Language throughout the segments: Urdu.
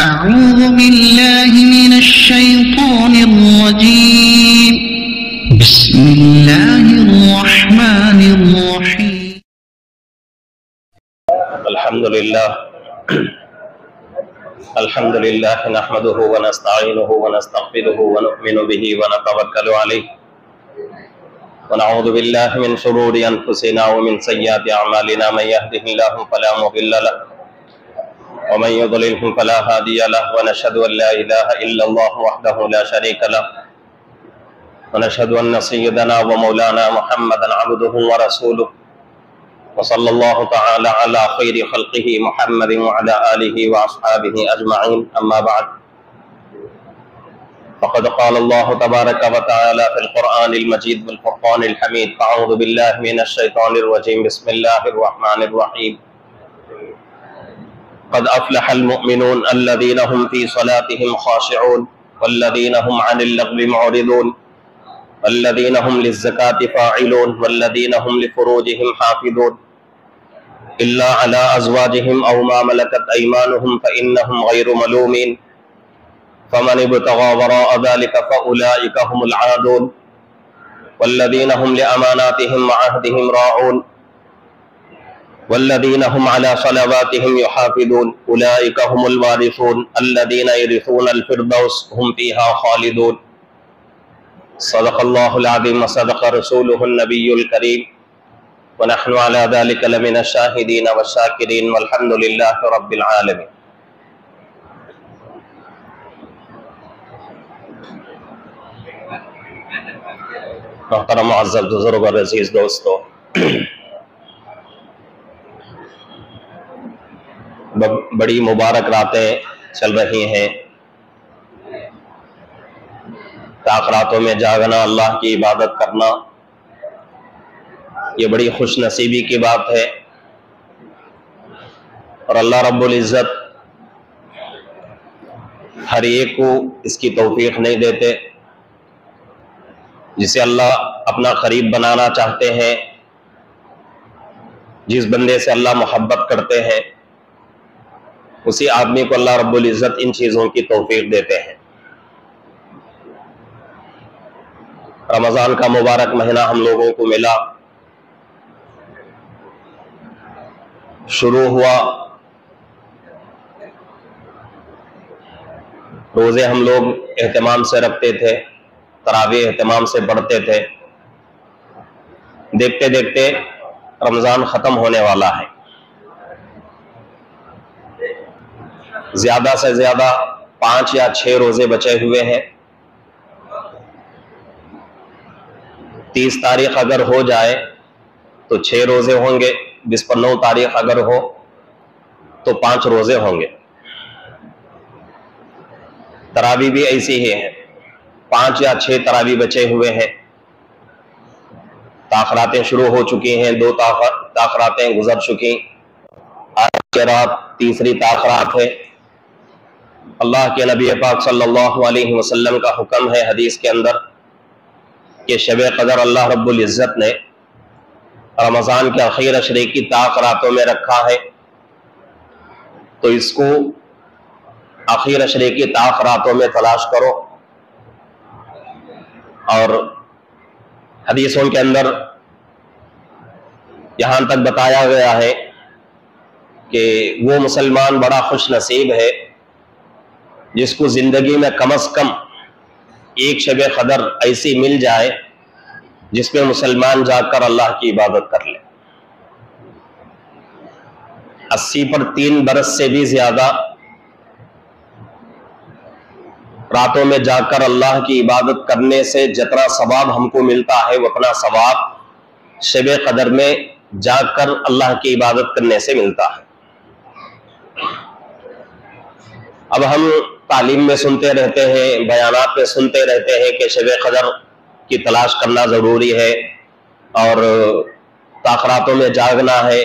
أعوذ بالله من الشيطان الرجيم. بسم الله الرحمن الرحيم. الحمد لله نحمده ونستعينه ونستغفره ونؤمن به ونتوكل عليه ونعوذ بالله من شرور أنفسنا ومن سيئات أعمالنا. من يهده الله فلا مضل له ومن يضلل فلا هادي له ونشهد أن لا إله إلا الله وحده لا شريك له ونشهد أن سيدنا ومولانا محمدا عبده ورسوله وصلى الله تعالى على خير خلقه محمد وعلى آله وأصحابه أجمعين. أما بعد، فقد قال الله تبارك وتعالى في القرآن المجيد والفرقان الحميد: أعوذ بالله من الشيطان الرجيم. بسم الله الرحمن الرحيم. قد أفلح المؤمنون الذين هم في صلاتهم خاشعون والذين هم عن اللغو معرضون والذين هم للزكاة فاعلون والذين هم لفروجهم حافظون إلا على أزواجهم أو ما ملكت أيمانهم فإنهم غير ملومين فمن ابتغى وراء ذلك فأولئك هم العادون والذين هم لأماناتهم وعهدهم راعون والذين هم على صلواتهم يحافظون أولئك هم الوارثون الذين يرثون الفردوس هم فيها خالدون. صدق الله العظيم وصدق رسوله النبي الكريم ونحن على ذلك لمن الشاهدين والشاكرين والحمد لله رب العالمين. محترم معزز بزرگ اور عزیز دوستو، بڑی مبارک راتیں چل رہی ہیں. تاخراتوں میں جاگنا، اللہ کی عبادت کرنا، یہ بڑی خوش نصیبی کی بات ہے. اور اللہ رب العزت ہر ایک کو اس کی توفیق نہیں دیتے. جسے اللہ اپنا قریب بنانا چاہتے ہیں، جس بندے سے اللہ محبت کرتے ہیں، اسی آدمی کو اللہ رب العزت ان چیزوں کی توفیق دیتے ہیں. رمضان کا مبارک مہینہ ہم لوگوں کو ملا، شروع ہوا. روزے ہم لوگ اہتمام سے رکھتے تھے، تراویح اہتمام سے پڑھتے تھے. دیکھتے دیکھتے رمضان ختم ہونے والا ہے. زیادہ سے زیادہ 5 یا 6 روزے بچے ہوئے ہیں. 30 تاریخ اگر ہو جائے تو 6 روزے ہوں گے. 29 تاریخ اگر ہو تو 5 روزے ہوں گے. تراویح بھی ایسی ہی ہے، 5 یا 6 تراویح بچے ہوئے ہیں. تاخراتیں شروع ہو چکی ہیں، 2 تاخراتیں گزر چکی. آج کی رات تیسری تاخرات ہے. اللہ کے نبی پاک صلی اللہ علیہ وسلم کا حکم ہے حدیث کے اندر کہ شب قدر اللہ رب العزت نے رمضان کے اخیر عشرے کی تاخراتوں میں رکھا ہے. تو اس کو اخیر عشرے کی تاخراتوں میں تلاش کرو. اور حدیثوں کے اندر یہاں تک بتایا گیا ہے کہ وہ مسلمان بڑا خوش نصیب ہے جس کو زندگی میں کم از کم ایک شب قدر ایسی مل جائے جس میں مسلمان جا کر اللہ کی عبادت کر لے. 80 پر 3 برس سے بھی زیادہ راتوں میں جا کر اللہ کی عبادت کرنے سے جتنا ثواب ہم کو ملتا ہے اتنا ثواب شب قدر میں جا کر اللہ کی عبادت کرنے سے ملتا ہے. اب ہم تعلیم میں سنتے رہتے ہیں، بیانات میں سنتے رہتے ہیں کہ شب قدر کی تلاش کرنا ضروری ہے اور تاخراتوں میں جاگنا ہے.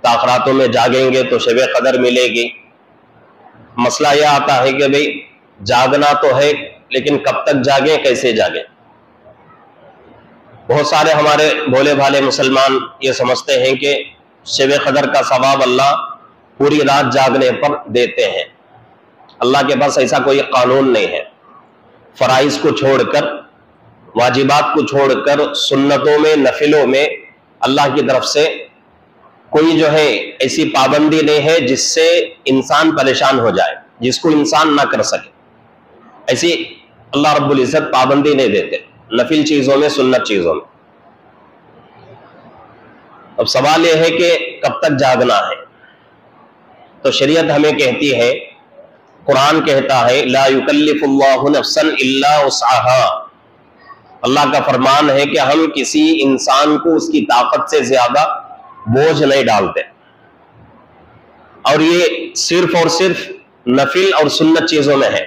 تاخراتوں میں جاگیں گے تو شب قدر ملے گی. مسئلہ یہ آتا ہے کہ بھئی جاگنا تو ہے لیکن کب تک جاگیں، کیسے جاگیں؟ بہت سارے ہمارے بھولے بھالے مسلمان یہ سمجھتے ہیں کہ شب قدر کا ثواب اللہ پوری رات جاگنے پر دیتے ہیں. اللہ کے پاس ایسا کوئی قانون نہیں ہے. فرائض کو چھوڑ کر، واجبات کو چھوڑ کر سنتوں میں، نفلوں میں اللہ کی طرف سے کوئی جو ہے ایسی پابندی نہیں ہے جس سے انسان پریشان ہو جائے، جس کو انسان نہ کر سکے. ایسی اللہ رب العزت پابندی نہیں دیتے نفل چیزوں میں، سنت چیزوں میں. اب سوال یہ ہے کہ کب تک جاگنا ہے؟ تو شریعت ہمیں کہتی ہے، قرآن کہتا ہے لا یکلف اللہ نفسا الا وسعها. اللہ کا فرمان ہے کہ ہم کسی انسان کو اس کی طاقت سے زیادہ بوجھ نہیں ڈالتے. اور یہ صرف اور صرف نفل اور سنت چیزوں میں ہے.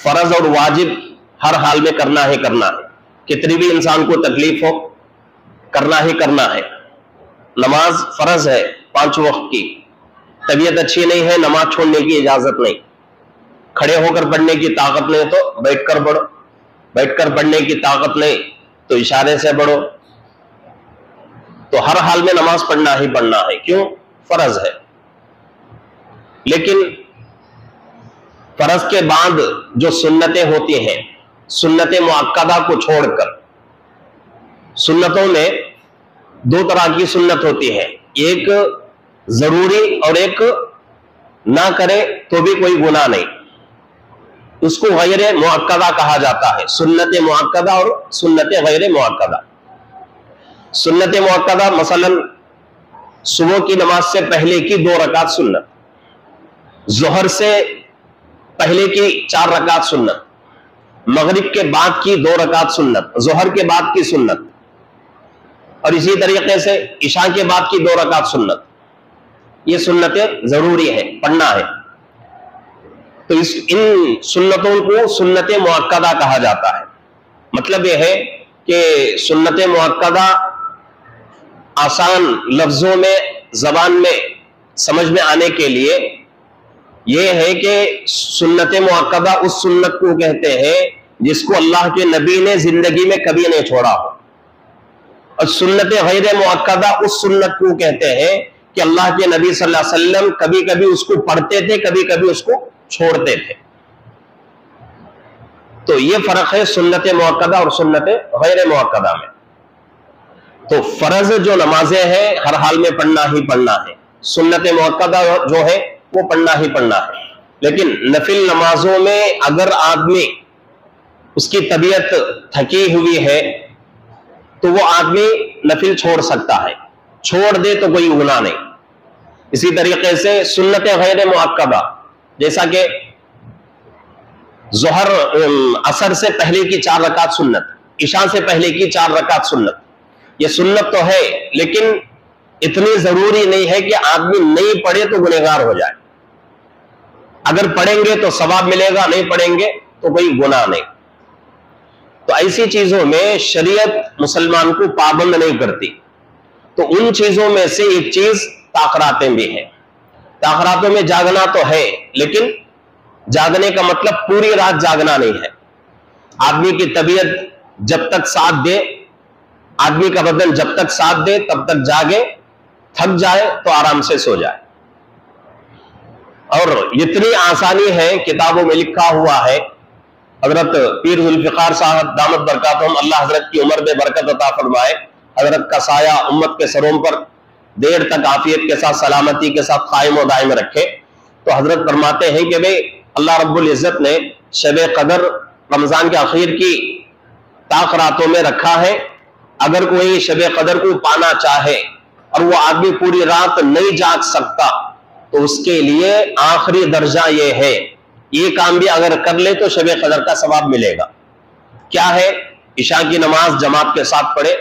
فرض اور واجب ہر حال میں کرنا ہی کرنا ہے، کتنی بھی انسان کو تکلیف ہو کرنا ہی کرنا ہے. نماز فرض ہے 5 وقت کی، طبیعت اچھی نہیں ہے نماز چھوڑنے کی اجازت نہیں. کھڑے ہو کر پڑھنے کی طاقت نہیں تو بیٹھ کر پڑھو، بیٹھ کر پڑھنے کی طاقت نہیں تو اشارے سے پڑھو. تو ہر حال میں نماز پڑھنا ہی پڑھنا ہے. کیوں؟ فرض ہے. لیکن فرض کے بعد جو سنتیں ہوتی ہیں، سنت مؤکدہ کو چھوڑ کر، سنتوں میں 2 طرح کی سنت ہوتی ہے، ایک ضروری اور ایک نہ کرے تو بھی کوئی گناہ نہیں. اس کو غیر مؤکدہ کہا جاتا ہے، سنت مؤکدہ اور سنت غیر مؤکدہ. سنت مؤکدہ مثلا صبح کی نماز سے پہلے کی 2 رکعت سنت، ظہر سے پہلے کی 4 رکعت سنت، مغرب کے بعد کی 2 رکعت سنت، ظہر کے بعد کی سنت، اور اسی طریقے سے عشاء کے بعد کی 2 رکعت سنت. یہ سنتیں ضروری ہے، پڑھنا ہے. تو ان سنتوں کو سنت مؤکدہ کہا جاتا ہے. مطلب یہ ہے کہ سنت مؤکدہ آسان لفظوں میں، زبان میں سمجھ میں آنے کے لیے یہ ہے کہ سنت مؤکدہ اس سنت کو کہتے ہیں جس کو اللہ کے نبی نے زندگی میں کبھی نہیں چھوڑا ہو. اور سنت غیر مؤکدہ اس سنت کو کہتے ہیں کہ اللہ کے نبی صلی اللہ علیہ وسلم کبھی کبھی اس کو پڑھتے تھے، کبھی کبھی اس کو چھوڑتے تھے. تو یہ فرق ہے سنت مؤکدہ اور سنت غیر مؤکدہ میں. تو فرض جو نمازیں ہیں ہر حال میں پڑھنا ہی پڑھنا ہے، سنت مؤکدہ جو ہے وہ پڑھنا ہی پڑھنا ہے. لیکن نفل نمازوں میں اگر آدمی اس کی طبیعت تھکی ہوئی ہے تو وہ آدمی نفل چھوڑ سکتا ہے، چھوڑ دے تو کوئی گناہ نہیں. اسی طریقے سے سنت غیر مؤکدہ جیسا کہ ظہر عصر سے پہلے کی 4 رکعت سنت، عشاء سے پہلے کی 4 رکعت سنت، یہ سنت تو ہے لیکن اتنی ضروری نہیں ہے کہ آدمی نہیں پڑھے تو گنہگار ہو جائے. اگر پڑھیں گے تو ثواب ملے گا، نہیں پڑھیں گے تو کوئی گناہ نہیں. تو ایسی چیزوں میں شریعت مسلمان کو پابند نہیں کرتی. تو ان چیزوں میں سے ایک چیز تاخراتیں بھی ہیں. تاخراتوں میں جاگنا تو ہے لیکن جاگنے کا مطلب پوری رات جاگنا نہیں ہے. آدمی کی طبیعت جب تک ساتھ دے، آدمی کا بدن جب تک ساتھ دے تب تک جاگے، تھک جائے تو آرام سے سو جائے. اور اتنی آسانی ہے، کتابوں میں لکھا ہوا ہے. حضرت پیر ذوالفقار صاحب دامت برکاتہم، اللہ حضرت کی عمر میں برکت عطا فرمائے، حضرت کا سایہ امت کے سروں پر دیر تک عافیت کے ساتھ، سلامتی کے ساتھ قائم و دائم رکھے. تو حضرت فرماتے ہیں کہ بھئی اللہ رب العزت نے شب قدر رمضان کے آخر کی طاق راتوں میں رکھا ہے. اگر کوئی شب قدر کو پانا چاہے اور وہ آدمی پوری رات نہیں جاگ سکتا تو اس کے لیے آخری درجہ یہ ہے، یہ کام بھی اگر کر لے تو شب قدر کا ثواب ملے گا. کیا ہے؟ عشاء کی نماز جماعت کے ساتھ پڑھے،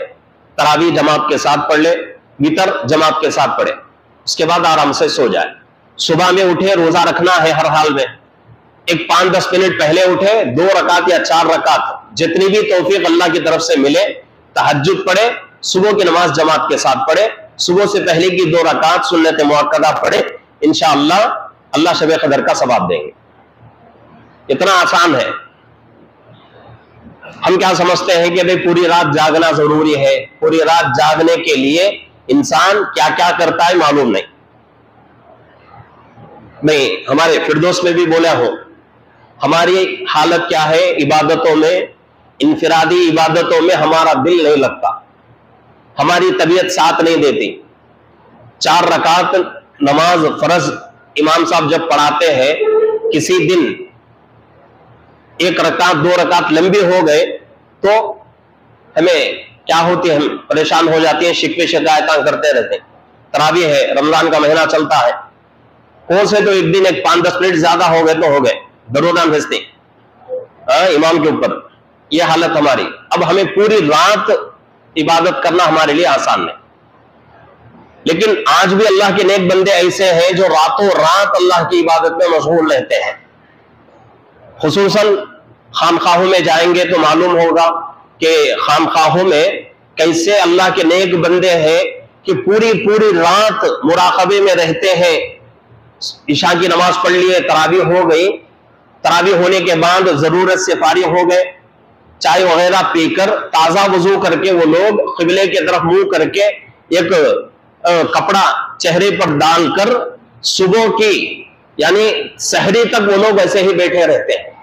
تراویح جماعت کے ساتھ پڑھ لے، وتر جماعت کے ساتھ پڑھے، اس کے بعد آرام سے سو جائے. صبح میں اٹھے، روزہ رکھنا ہے ہر حال میں، ایک 5-10 منٹ پہلے اٹھے، 2 رکعت یا 4 رکعت جتنی بھی توفیق اللہ کی طرف سے ملے، تہجد پڑھے، صبح کی نماز جماعت کے ساتھ پڑھے، صبح سے پہلے کی 2 رکعت سنت مؤکدہ پڑھے، انشاءاللہ اللہ شب قدر کا ثواب دیں گے. اتنا آسان ہے. ہم کیا سمجھتے ہیں کہ بھئی پوری رات جاگنا ضروری ہے، پوری رات جاگنے کے لیے انسان کیا کیا کرتا ہے معلوم نہیں. میں ہمارے فردوس میں بھی بولا ہوں، ہماری حالت کیا ہے؟ عبادتوں میں، انفرادی عبادتوں میں ہمارا دل نہیں لگتا، ہماری طبیعت ساتھ نہیں دیتی۔ 4 رکعت نماز فرض امام صاحب جب پڑھاتے ہیں، کسی دن 1 رکعت 2 رکعت لمبی ہو گئے تو ہمیں کیا ہوتی ہے؟ ہم پریشان ہو جاتی ہیں، شکوے شکایتاں کرتے رہتے ہیں۔ تراویح ہے، رمضان کا مہینہ چلتا ہے، کون سے تو ایک دن 5-10 منٹ زیادہ ہو گئے تو ہو گئے، درودان بھیجتے امام کے اوپر۔ یہ حالت ہماری۔ اب ہمیں پوری رات عبادت کرنا ہمارے لیے آسان نہیں، لیکن آج بھی اللہ کے نیک بندے ایسے ہیں جو راتوں رات اللہ کی عبادت میں مشغول رہتے ہیں۔ خصوصاً خانقاہوں میں جائیں گے تو معلوم ہوگا کہ خانقاہوں میں کیسے اللہ کے نیک بندے ہیں کہ پوری رات مراقبے میں رہتے ہیں۔ عشاء کی نماز پڑھ لیے، تراویح ہو گئی، تراویح ہونے کے بعد ضرورت سے فارغ ہو گئے، چائے وغیرہ پی کر تازہ وضو کر کے وہ لوگ قبلے کی طرف منہ کر کے ایک کپڑا چہرے پر ڈال کر صبح کی یعنی سحری تک وہ لوگ ایسے ہی بیٹھے رہتے ہیں،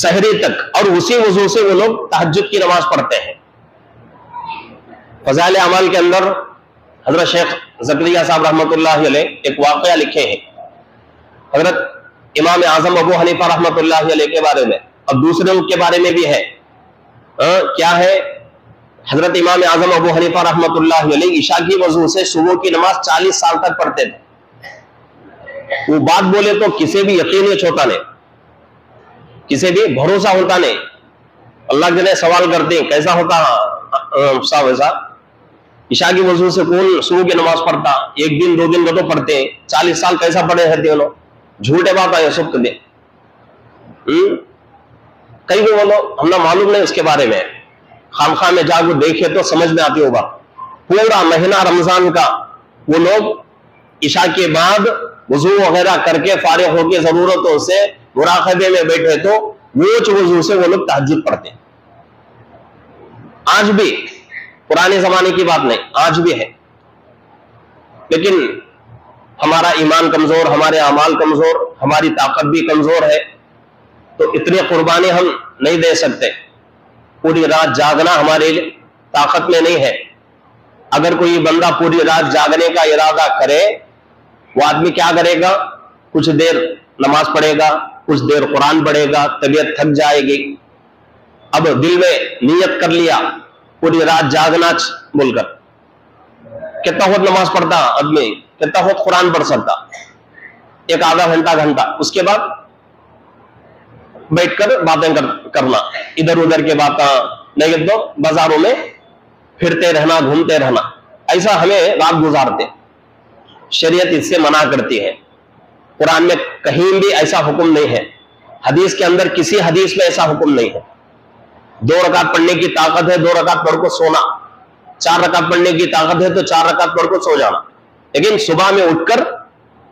سحری تک، اور اسی وضو سے وہ لوگ تہجد کی نماز پڑھتے ہیں۔ فضائل اعمال کے اندر حضرت شیخ زکریا صاحب رحمۃ اللہ علیہ ایک واقعہ لکھے ہیں حضرت امام اعظم ابو حنیفہ رحمۃ اللہ علیہ کے بارے میں، اور دوسرے ان کے بارے میں بھی ہے۔ کیا ہے؟ حضرت امام اعظم ابو حنیفہ رحمۃ اللہ علیہ عشاء کی وضو سے صبح کی نماز 40 سال تک پڑھتے تھے۔ وہ بات بولے تو کسی بھی یقین چھوٹا نہیں، کسی بھی بھروسہ ہوتا نہیں۔ اللہ کے لیے سوال کرتے ہیں کیسا ہوتا صاحب ایسا؟ عشاء کی وضو سے کون صبح کی نماز پڑھتا؟ 1 دن 2 دن کا تو پڑھتے ہیں، 40 سال کیسا پڑھے رہتے ہیں لوگ؟ جھوٹے بات آئے سب دے کئی بھی بولو، ہم نے معلوم نہیں اس کے بارے میں۔ خانقاہ میں جا کے دیکھے تو سمجھ میں آتی ہوگا، پورا مہینہ رمضان کا وہ لوگ عشاء کے بعد وضو وغیرہ کر کے فارغ ہو کے ضرورتوں سے مراقبے میں بیٹھے تو ووچ وضو سے وہ لوگ تہجد پڑھتے ہیں۔ آج بھی، پرانے زمانے کی بات نہیں، آج بھی ہے، لیکن ہمارا ایمان کمزور، ہمارے اعمال کمزور، ہماری طاقت بھی کمزور ہے، تو اتنی قربانی ہم نہیں دے سکتے۔ پوری رات جاگنا ہمارے طاقت میں نہیں ہے۔ اگر کوئی بندہ پوری رات جاگنے کا ارادہ کرے، وہ آدمی کیا کرے گا؟ کچھ دیر نماز پڑھے گا، کچھ دیر قرآن پڑھے گا، طبیعت تھک جائے گی۔ اب دل میں نیت کر لیا پوری رات جاگنا بول کر، کتنا وقت نماز پڑھتا آدمی، کتنا وقت قرآن پڑھ سکتا؟ 1 آدھا گھنٹہ، اس کے بعد بیٹھ کر باتیں کرنا، ادھر ادھر کے باتیں، نہیں تو بازاروں میں پھرتے رہنا، گھومتے رہنا، ایسا ہمیں رات گزارتے۔ شریعت اس سے منع کرتی ہے۔ قرآن میں کہیں بھی ایسا حکم نہیں ہے، حدیث کے اندر کسی حدیث میں ایسا حکم نہیں ہے۔ 2 رکعت پڑھنے کی طاقت ہے 2 رکعت پڑھ کو سونا، 4 رکعت پڑھنے کی طاقت ہے تو 4 رکعت پڑھ کو سو جانا، لیکن صبح میں اٹھ کر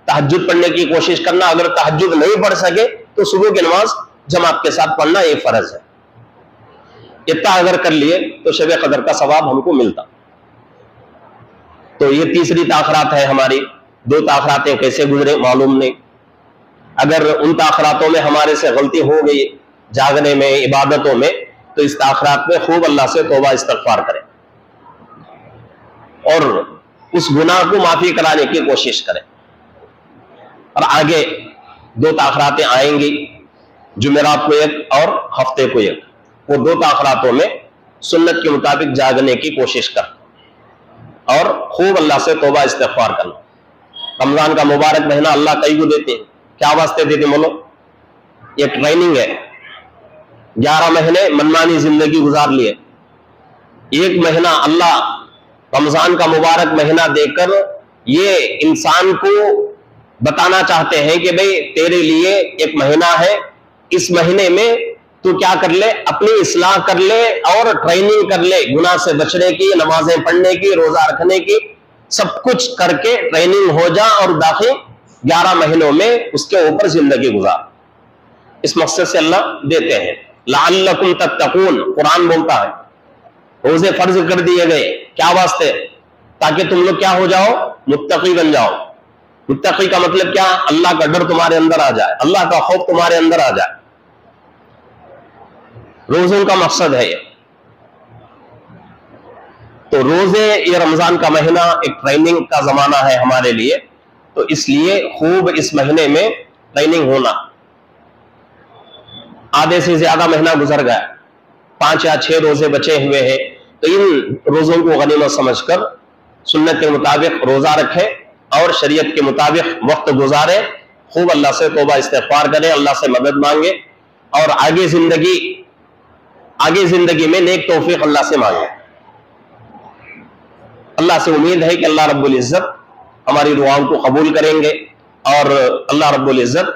تہجد پڑھنے کی کوشش کرنا۔ اگر تہجد نہیں پڑھ سکے تو صبح کی نماز جماعت کے ساتھ پڑھنا یہ فرض ہے۔ اتنا اگر کر لیے تو شب قدر کا ثواب ہم کو ملتا۔ تو یہ تیسری تاخرات ہے ہماری۔ 2 تاخراتیں کیسے گزرے معلوم نہیں۔ اگر ان تاخراتوں میں ہمارے سے غلطی ہو گئی جاگنے میں، عبادتوں میں، تو اس تاخرات میں خوب اللہ سے توبہ استغفار کریں اور اس گناہ کو معافی کرانے کی کوشش کریں۔ اور آگے 2 تاخراتیں آئیں گی، جمعرات کو 1 اور ہفتے کو 1۔ وہ 2 تاخراتوں میں سنت کے مطابق جاگنے کی کوشش کر اور خوب اللہ سے توبہ استغفار کرنا۔ رمضان کا مبارک مہینہ اللہ کئی کو دیتے ہیں، کیا واسطے دیتے بولو؟ یہ ٹریننگ ہے۔ 11 مہینے منمانی زندگی گزار لیے، 1 مہینہ اللہ رمضان کا مبارک مہینہ دے کر یہ انسان کو بتانا چاہتے ہیں کہ بھئی تیرے لیے ایک مہینہ ہے، اس مہینے میں تو کیا کر لے؟ اپنی اصلاح کر لے اور ٹریننگ کر لے، گناہ سے بچنے کی، نمازیں پڑھنے کی، روزہ رکھنے کی، سب کچھ کر کے ٹریننگ ہو جا اور داخل 11 مہینوں میں اس کے اوپر زندگی گزار۔ اس مقصد سے اللہ دیتے ہیں۔ لعلکم تتقون، قرآن بولتا ہے روزے فرض کر دیے گئے، کیا واسطے؟ تاکہ تم لوگ کیا ہو جاؤ؟ متقی بن جاؤ۔ متقی کا مطلب کیا؟ اللہ کا ڈر تمہارے اندر آ جائے، اللہ کا خوف تمہارے اندر آ جائے، روزوں کا مقصد ہے یہ۔ تو روزے، یہ رمضان کا مہینہ ایک ٹریننگ کا زمانہ ہے ہمارے لیے، تو اس لیے خوب اس مہینے میں ٹریننگ ہونا۔ آدھے سے زیادہ مہینہ گزر گیا، 5 یا 6 روزے بچے ہوئے ہیں، تو ان روزوں کو غنیمت سمجھ کر سنت کے مطابق روزہ رکھے اور شریعت کے مطابق وقت گزارے، خوب اللہ سے توبہ استغفار کرے، اللہ سے مدد مانگے، اور آگے زندگی میں نیک توفیق اللہ سے مانگے۔ اللہ سے امید ہے کہ اللہ رب العزت ہماری دعاؤں کو قبول کریں گے، اور اللہ رب العزت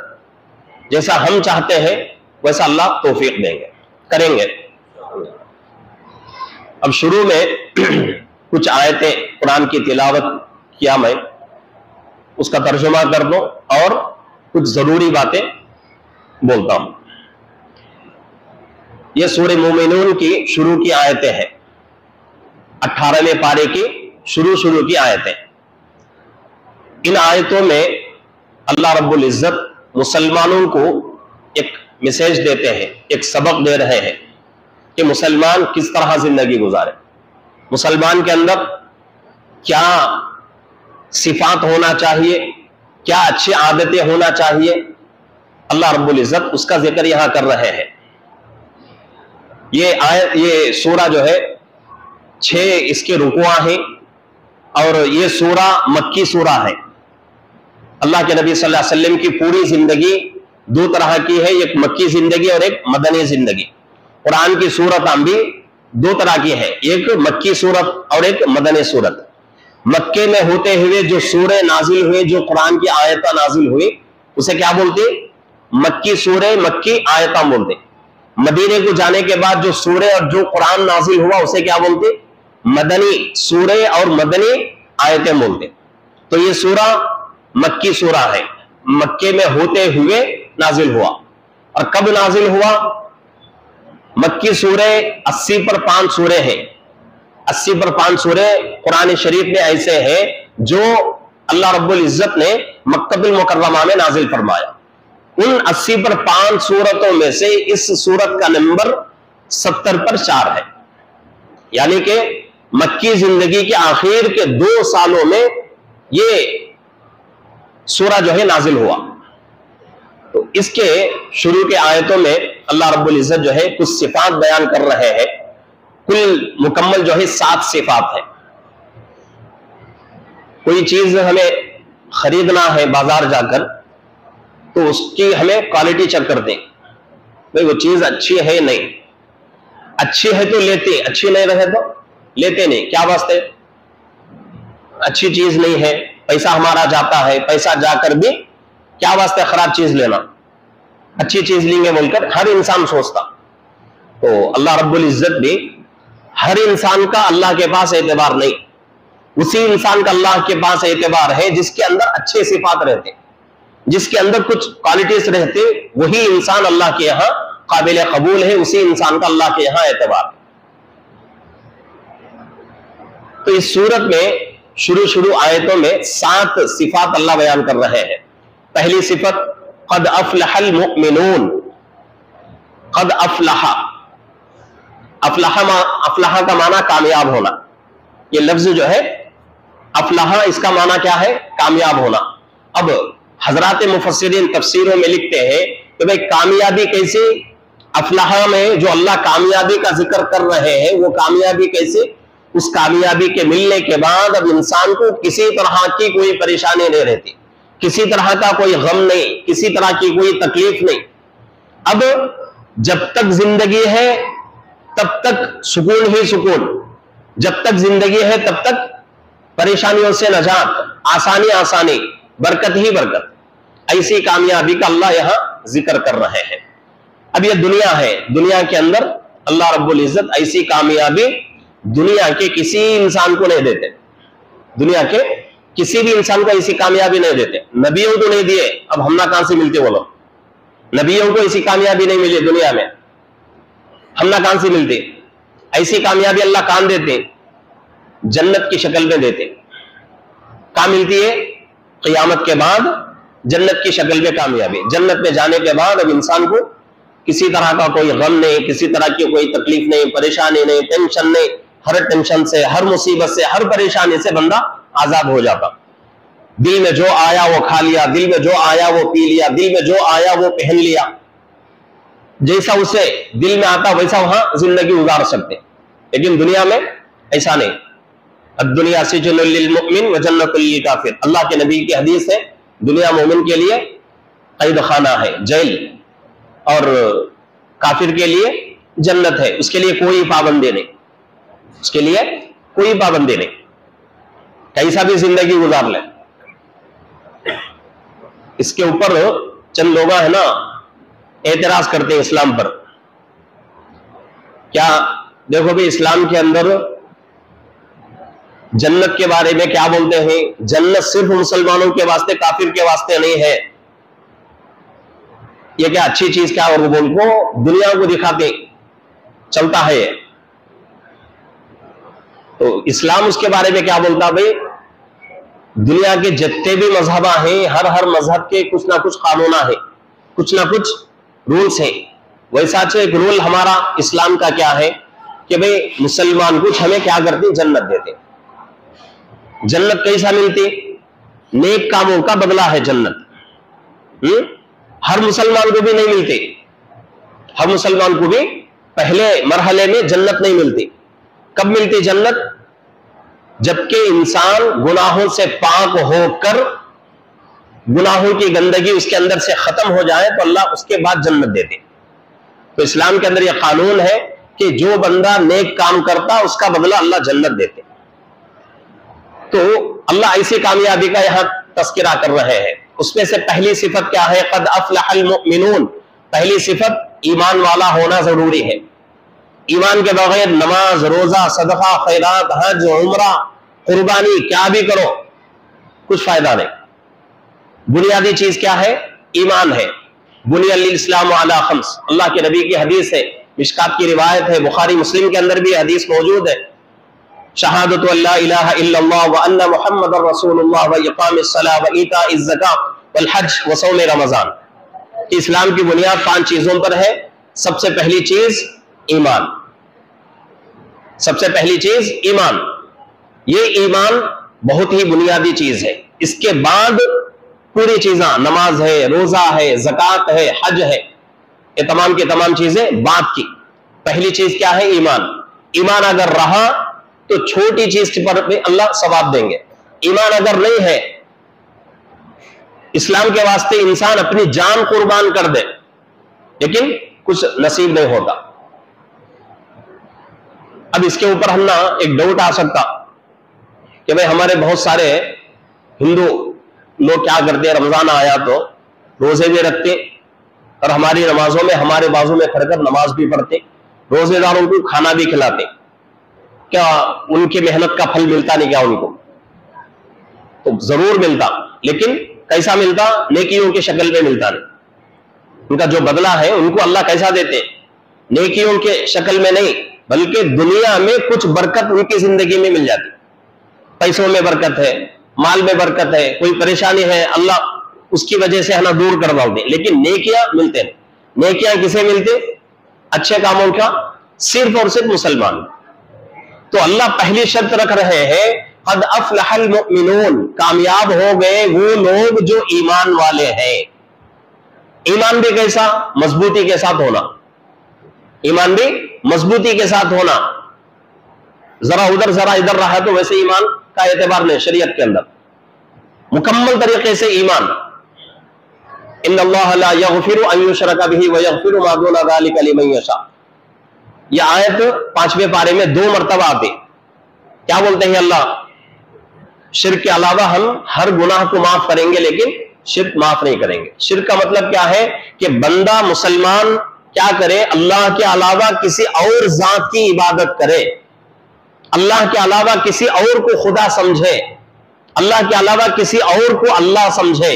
جیسا ہم چاہتے ہیں ویسا اللہ توفیق دیں گے، کریں گے۔ اب شروع میں کچھ آیتیں قرآن کی تلاوت کیا، میں اس کا ترجمہ کر دوں اور کچھ ضروری باتیں بولتا ہوں۔ یہ سورہ مومنون کی شروع کی آیتیں ہیں، 18ویں پارے کی شروع کی آیتیں۔ ان آیتوں میں اللہ رب العزت مسلمانوں کو ایک میسج دیتے ہیں، ایک سبق دے رہے ہیں کہ مسلمان کس طرح زندگی گزارے، مسلمان کے اندر کیا صفات ہونا چاہیے، کیا اچھی عادتیں ہونا چاہیے، اللہ رب العزت اس کا ذکر یہاں کر رہے ہیں۔ یہ سورہ جو ہے 6 اس کے رکوع ہیں، اور یہ سورہ مکی سورہ ہے۔ اللہ کے نبی صلی اللہ علیہ وسلم کی پوری زندگی 2 طرح کی ہے، ایک مکی زندگی اور ایک مدنی زندگی۔ قرآن کی سورت بھی 2 طرح کی ہے، ایک مکی سورت اور ایک مدنی سورت۔ مکے میں ہوتے ہوئے جو سورے نازل ہوئے، جو قرآن کی آیتیں نازل ہوئی، اسے کیا بولتے؟ مکی سورے، مکی آیتیں بولتے۔ مدینے کو جانے کے بعد جو سورے اور جو قرآن نازل ہوا اسے کیا بولتے؟ مدنی سورے اور مدنی آیتیں بولتے۔ تو یہ سورہ مکی سورہ ہے، مکے میں ہوتے ہوئے نازل ہوا۔ اور کب نازل ہوا؟ مکی سورے 80 پر 5 سورے ہیں، 80 پر 5 سورے قرآن شریف میں ایسے ہیں جو اللہ رب العزت نے مکہ المکرمہ میں نازل فرمایا۔ ان 80 پر 5 سورتوں میں سے اس سورت کا نمبر 70 پر 4 ہے، یعنی کہ مکی زندگی کے آخر کے 2 سالوں میں یہ سورہ جو ہے نازل ہوا۔ تو اس کے شروع کے آیتوں میں اللہ رب العزت جو ہے کچھ صفات بیان کر رہے ہیں، کل مکمل جو ہے 7 صفات ہے۔ کوئی چیز ہمیں خریدنا ہے بازار جا کر، تو اس کی ہمیں کوالٹی چیک کرتے ہیں، بھئی وہ چیز اچھی ہے نہیں، اچھی ہے تو لیتے، اچھی نہیں رہے تو لیتے نہیں۔ کیا واسطے؟ اچھی چیز نہیں ہے، پیسہ ہمارا جاتا ہے، پیسہ جا کر بھی کیا واسطے خراب چیز لینا، اچھی چیز لیں گے بول کر ہر انسان سوچتا۔ تو اللہ رب العزت بھی ہر انسان کا اللہ کے پاس اعتبار نہیں، اسی انسان کا اللہ کے پاس اعتبار ہے جس کے اندر اچھے صفات رہتے، جس کے اندر کچھ کوالٹیز رہتے، وہی انسان اللہ کے یہاں قابل قبول ہے، اسی انسان کا اللہ کے یہاں اعتبار ہے۔ تو اس صورت میں شروع آیتوں میں 7 صفات اللہ بیان کر رہے ہیں۔ پہلی صفت قد افلح المؤمنون، قد افلح، افلح کا معنی کامیاب ہونا۔ یہ لفظ جو ہے افلح، اس کا معنی کیا ہے؟ کامیاب ہونا۔ اب حضرات مفسرین تفسیروں میں لکھتے ہیں کہ بھئی کامیابی کیسے؟ افلح میں جو اللہ کامیابی کا ذکر کر رہے ہیں، وہ کامیابی کیسے؟ اس کامیابی کے ملنے کے بعد اب انسان کو کسی طرح کی کوئی پریشانی نہیں رہتی، کسی طرح کا کوئی غم نہیں، کسی طرح کی کوئی تکلیف نہیں۔ اب جب تک زندگی ہے تب تک سکون ہی سکون، جب تک زندگی ہے تب تک پریشانیوں سے نجات، آسانی، برکت ہی برکت۔ ایسی کامیابی کا اللہ یہاں ذکر کر رہے ہیں۔ اب یہ دنیا ہے، دنیا کے اندر اللہ رب العزت ایسی کامیابی دنیا کے کسی انسان کو نہیں دیتے، دنیا کے کسی بھی انسان کو ایسی کامیابی نہیں دیتے۔ نبیوں کو نہیں دیے، اب ہم نہ کہاں سے ملتے وہ لوگ؟ نبیوں کو ایسی کامیابی نہیں ملی دنیا میں، ہم نہ کہاں سے ملتے؟ ایسی کامیابی اللہ کہاں دیتے؟ جنت کی شکل میں دیتے۔ کہاں ملتی ہے؟ قیامت کے بعد جنت کی شکل میں کامیابی. جنت میں جانے کے بعد اب انسان کو کسی طرح کا کوئی غم نہیں, کسی طرح کی کوئی تکلیف نہیں, پریشانی نہیں, ٹینشن نہیں. ہر ٹینشن سے, ہر مصیبت سے, ہر پریشانی سے بندہ آزاد ہو جاتا. دل میں جو آیا وہ کھا لیا, دل میں جو آیا وہ پی لیا, دل میں جو آیا وہ پہن لیا. جیسا اسے دل میں آتا ویسا وہاں زندگی گزار سکتے. لیکن دنیا میں ایسا نہیں. الدنیا سجن للمؤمن وجنت للکافر. اللہ کے نبی کی حدیث ہے, دنیا مومن کے لیے قید خانہ ہے, جیل, اور کافر کے لیے جنت ہے. اس کے لیے کوئی پابندی نہیں, اس کے لیے کوئی پابندی نہیں, کیسا بھی زندگی گزار لے. اس کے اوپر چند لوگ ہیں نا اعتراض کرتے ہیں اسلام پر. کیا دیکھو بھی اسلام کے اندر جنت کے بارے میں کیا بولتے ہیں, جنت صرف مسلمانوں کے واسطے, کافر کے واسطے نہیں ہے. یہ کیا اچھی چیز کیا, اور وہ بول کو دنیا کو دکھاتے چلتا ہے. تو اسلام اس کے بارے میں کیا بولتا بھائی, دنیا کے جتنے بھی مذہب ہیں ہر مذہب کے کچھ نہ کچھ قانون ہے, کچھ نہ کچھ رولز ہیں. ویسا ایک رول ہمارا اسلام کا کیا ہے کہ بھئی مسلمان کچھ ہمیں کیا کرتے, جنت دیتے. جنت کیسا ملتی, نیک کاموں کا بدلہ ہے جنت. ہر مسلمان کو بھی نہیں ملتی, ہر مسلمان کو بھی پہلے مرحلے میں جنت نہیں ملتی. کب ملتی جنت, جبکہ انسان گناہوں سے پاک ہو کر گناہوں کی گندگی اس کے اندر سے ختم ہو جائے تو اللہ اس کے بعد جنت دیتے. تو اسلام کے اندر یہ قانون ہے کہ جو بندہ نیک کام کرتا اس کا بدلہ اللہ جنت دیتے. تو اللہ ایسی کامیابی کا یہاں تذکرہ کر رہے ہیں. اس میں سے پہلی صفت کیا ہے, قد افلح المؤمنون. پہلی صفت ایمان والا ہونا ضروری ہے. ایمان کے بغیر نماز, روزہ, صدقہ, خیرات, حج, عمرہ, قربانی کیا بھی کرو کچھ فائدہ نہیں. بنیادی چیز کیا ہے, ایمان ہے. بنی الاسلام علی خمس. اللہ کے نبی کی حدیث ہے, مشکات کی روایت ہے, بخاری مسلم کے اندر بھی حدیث موجود ہے. شہادت اللہ الہ الا اللہ وان محمد رسول اللہ واقام الصلاۃ وایتاء الزکاۃ والحج وصوم رمضان. اسلام کی بنیاد 5 چیزوں پر ہے. سب سے پہلی چیز ایمان, سب سے پہلی چیز ایمان. یہ ایمان بہت ہی بنیادی چیز ہے. اس کے بعد پوری چیزیں, نماز ہے, روزہ ہے, زکوٰۃ ہے, حج ہے, یہ تمام کی تمام چیزیں بعد کی. پہلی چیز کیا ہے, ایمان. ایمان اگر رہا تو چھوٹی چیز پر بھی اللہ ثواب دیں گے. ایمان اگر نہیں ہے, اسلام کے واسطے انسان اپنی جان قربان کر دے لیکن کچھ نصیب نہیں ہوتا. اب اس کے اوپر ہم نا ایک ڈاؤٹ آ سکتا کہ بھئی ہمارے بہت سارے ہندو لوگ کیا کرتے, رمضان آیا تو روزے بھی رکھتے اور ہماری نمازوں میں ہمارے بازو میں کھڑ کر نماز بھی پڑھتے, روزے داروں کو کھانا بھی کھلاتے. کیا ان کی محنت کا پھل ملتا نہیں کیا ان کو؟ تو ضرور ملتا, لیکن کیسا ملتا, نیکیوں کی شکل میں ملتا نہیں. ان کا جو بدلہ ہے ان کو اللہ کیسا دیتے, نیکیوں کے شکل میں نہیں بلکہ دنیا میں کچھ برکت ان کی زندگی میں مل جاتی. پیسوں میں برکت ہے, مال میں برکت ہے, کوئی پریشانی ہے اللہ اس کی وجہ سے ہمیں دور کر دے. لیکن نیکیاں ملتے نہیں. نیکیاں کسے ملتے, اچھے کاموں کا صرف اور صرف مسلمان. تو اللہ پہلی شرط رکھ رہے ہیں, قد افلح المؤمنون, کامیاب ہو گئے وہ لوگ جو ایمان والے ہیں. ایمان بھی کیسا, مضبوطی کے ساتھ ہونا. ایمان بھی مضبوطی کے ساتھ ہونا. ذرا ادھر رہا تو ویسے ایمان کا اعتبار نہیں شریعت کے اندر. مکمل طریقے سے ایمان. ان اللہ لا یغفر ان یشرک بہ ویغفر ما دون ذلک لمن یشاء. یہ آیت 5ویں پارے میں 2 مرتبہ آتی. کیا بولتے ہیں اللہ, شرک کے علاوہ ہم ہر گناہ کو معاف کریں گے لیکن شرک معاف نہیں کریں گے. شرک کا مطلب کیا ہے کہ بندہ مسلمان کیا کرے, اللہ کے علاوہ کسی اور ذات کی عبادت کرے, اللہ کے علاوہ کسی اور کو خدا سمجھے, اللہ کے علاوہ کسی اور کو اللہ سمجھے,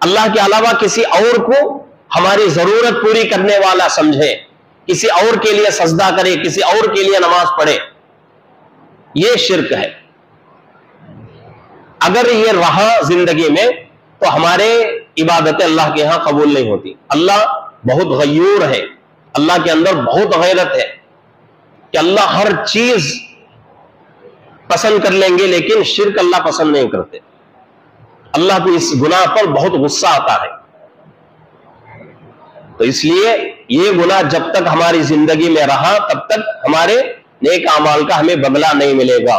اللہ کے علاوہ کسی اور کو ہماری ضرورت پوری کرنے والا سمجھے, کسی اور کے لیے سجدہ کرے, کسی اور کے لیے نماز پڑھے. یہ شرک ہے. اگر یہ رہا زندگی میں تو ہمارے عبادتیں اللہ کے ہاں قبول نہیں ہوتی. اللہ بہت غیور ہے, اللہ کے اندر بہت غیرت ہے کہ اللہ ہر چیز پسند کر لیں گے, لیکن شرک اللہ پسند نہیں کرتے. اللہ کو اس گناہ پر بہت غصہ آتا ہے. تو اس لیے یہ گناہ جب تک ہماری زندگی میں رہا تب تک ہمارے نیک اعمال کا ہمیں بدلہ نہیں ملے گا.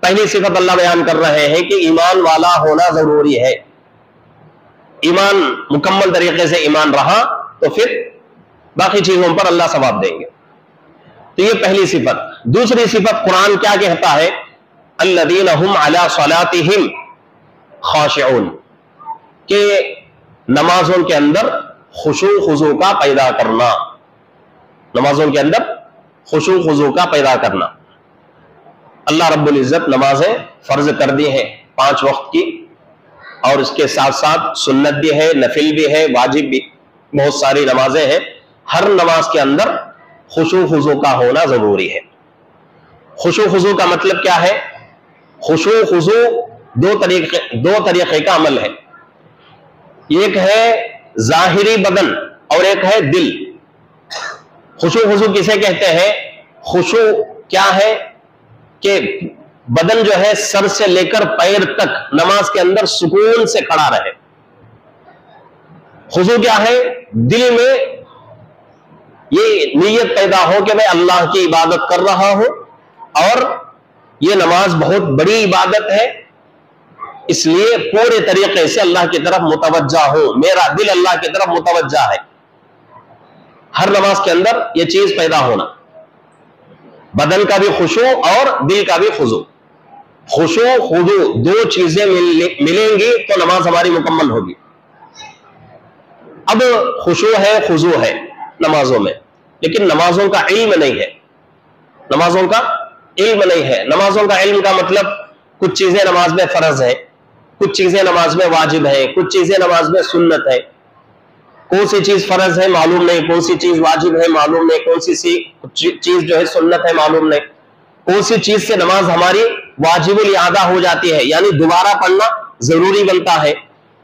پہلی صفت اللہ بیان کر رہے ہیں کہ ایمان والا ہونا ضروری ہے. ایمان مکمل طریقے سے ایمان رہا تو پھر باقی چیزوں پر اللہ ثواب دیں گے. تو یہ پہلی صفت. دوسری صفت قرآن کیا کہتا ہے؟ الذین هم علی صلاتہم خاشعون, کہ نمازوں کے اندر خشوع خضوع کا پیدا کرنا. نمازوں کے اندر خشوع خضوع کا پیدا کرنا. اللہ رب العزت نمازیں فرض کر دی ہیں 5 وقت کی, اور اس کے ساتھ ساتھ سنت بھی ہے, نفل بھی ہے, واجب بھی, بہت ساری نمازیں ہیں. ہر نماز کے اندر خشوع خضوع کا ہونا ضروری ہے. خشوع خضوع کا مطلب کیا ہے؟ خشوع خضوع دو طریقے کا عمل ہے. ایک ہے ظاہری بدن اور ایک ہے دل. خشوع خضوع کسے کہتے ہیں؟ خشوع کیا ہے کہ بدن جو ہے سر سے لے کر پیر تک نماز کے اندر سکون سے کھڑا رہے. خضوع کیا ہے؟ دل میں یہ نیت پیدا ہو کہ میں اللہ کی عبادت کر رہا ہوں اور یہ نماز بہت بڑی عبادت ہے, اس لیے پورے طریقے سے اللہ کی طرف متوجہ ہوں, میرا دل اللہ کی طرف متوجہ ہے. ہر نماز کے اندر یہ چیز پیدا ہونا, بدن کا بھی خشوع اور دل کا بھی خضوع. خشوع خضوع دو چیزیں ملیں گی تو نماز ہماری مکمل ہوگی. اب خشوع ہے, خضوع ہے نمازوں میں, لیکن نمازوں کا علم نہیں ہے. نمازوں کا علم نہیں ہے. نمازوں کا علم کا مطلب کچھ چیزیں نماز میں فرض ہے, کچھ چیزیں نماز میں واجب ہے, کچھ چیزیں نماز میں سنت ہے. کون سی چیز فرض ہے معلوم نہیں, کون سی چیز واجب ہے معلوم نہیں, کون سی چیز جو ہے سنت ہے معلوم نہیں, کون سی چیز سے نماز ہماری واجب الادا ہو جاتی ہے یعنی دوبارہ پڑھنا ضروری بنتا ہے,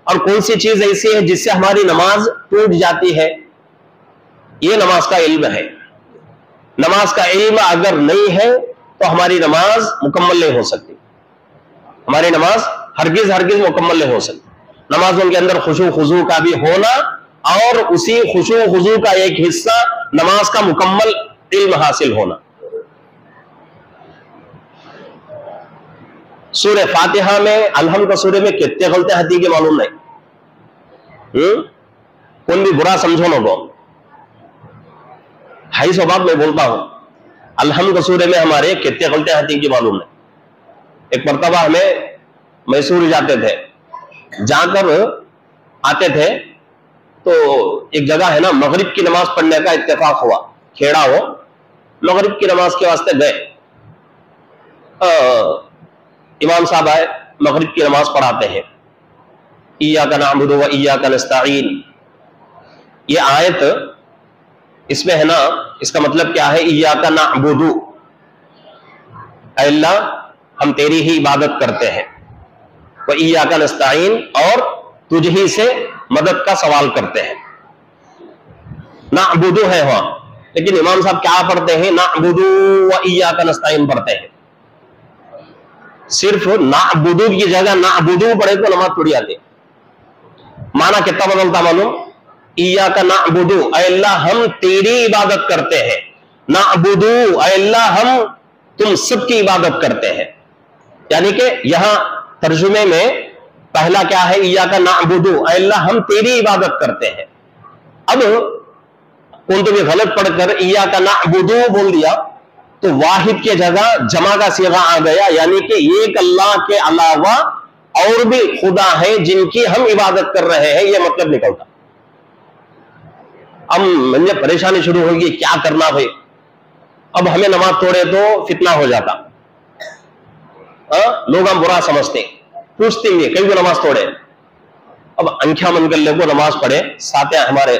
اور کون سی چیز ایسی ہے جس سے ہماری نماز ٹوٹ جاتی ہے. یہ نماز کا علم ہے. نماز کا علم اگر نہیں ہے تو ہماری نماز مکمل نہیں ہو سکتی. ہماری نماز ہرگز مکمل نہیں ہو سکتی. نمازوں کے اندر خشوع خضوع کا بھی ہونا اور اسی خشوع خضوع کا ایک حصہ نماز کا مکمل علم حاصل ہونا. سورہ فاتحہ میں الحمد کا سورے میں کتنے غلطے ہتی کے معلوم نہیں. کون بھی برا سمجھو نہ کو, ہائی سو بات میں بولتا ہوں. الحمد کا سورے میں ہمارے کتنے غلطے ہتی کی معلوم نہیں. ایک مرتبہ ہمیں میسور جاتے تھے, جا کر آتے تھے تو ایک جگہ ہے نا مغرب کی نماز پڑھنے کا اتفاق ہوا, کھیڑا ہو, مغرب کی نماز کے واسطے گئے. امام صاحب آئے, مغرب کی نماز پڑھاتے ہیں. ایاک نعبد و ایاک نستعین, یہ آیت اس میں ہے نا, اس کا مطلب کیا ہے؟ ایاک نعبد, اے اللہ ہم تیری ہی عبادت کرتے ہیں, و ایاک نستعین, اور تجھ ہی سے مدد کا سوال کرتے ہیں. نعبد ہے وہاں, لیکن امام صاحب کیا پڑھتے ہیں؟ نعبد و ایاک نستعین پڑھتے ہیں. صرف نعبد کی جگہ نعبد پڑھے تو نماز ٹوٹ جاتی. معنی کتنا بدلتا معلوم؟ ایاک نعبد, اے اللہ ہم تیری عبادت کرتے ہیں. نعبد, اے اللہ ہم تم سب کی عبادت کرتے ہیں. یعنی کہ یہاں ترجمے میں پہلا کیا ہے؟ ایاک نعبد, اے اللہ ہم تیری عبادت کرتے ہیں. اب کون تو بھی غلط پڑھ کر ایاک نعبد بول دیا تو واحد کی جگہ جمع کا صیغہ آ گیا, یعنی کہ ایک اللہ کے علاوہ اور بھی خدا ہیں جن کی ہم عبادت کر رہے ہیں, یہ مطلب نکلتا. اب مجھے پریشانی شروع ہوگی, کیا کرنا بھائی؟ اب ہمیں نماز توڑے تو فتنہ ہو جاتا, لوگ ہم برا سمجھتے, پوچھتے ہیں کئی کو نماز توڑے. اب انکھیا من کر لے کو نماز پڑھے, ساتیں ہمارے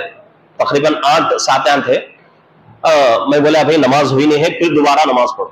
تقریباً 8 ساتیں تھے. میں بولا بھائی نماز ہوئی نہیں ہے, پھر دوبارہ نماز پڑھو.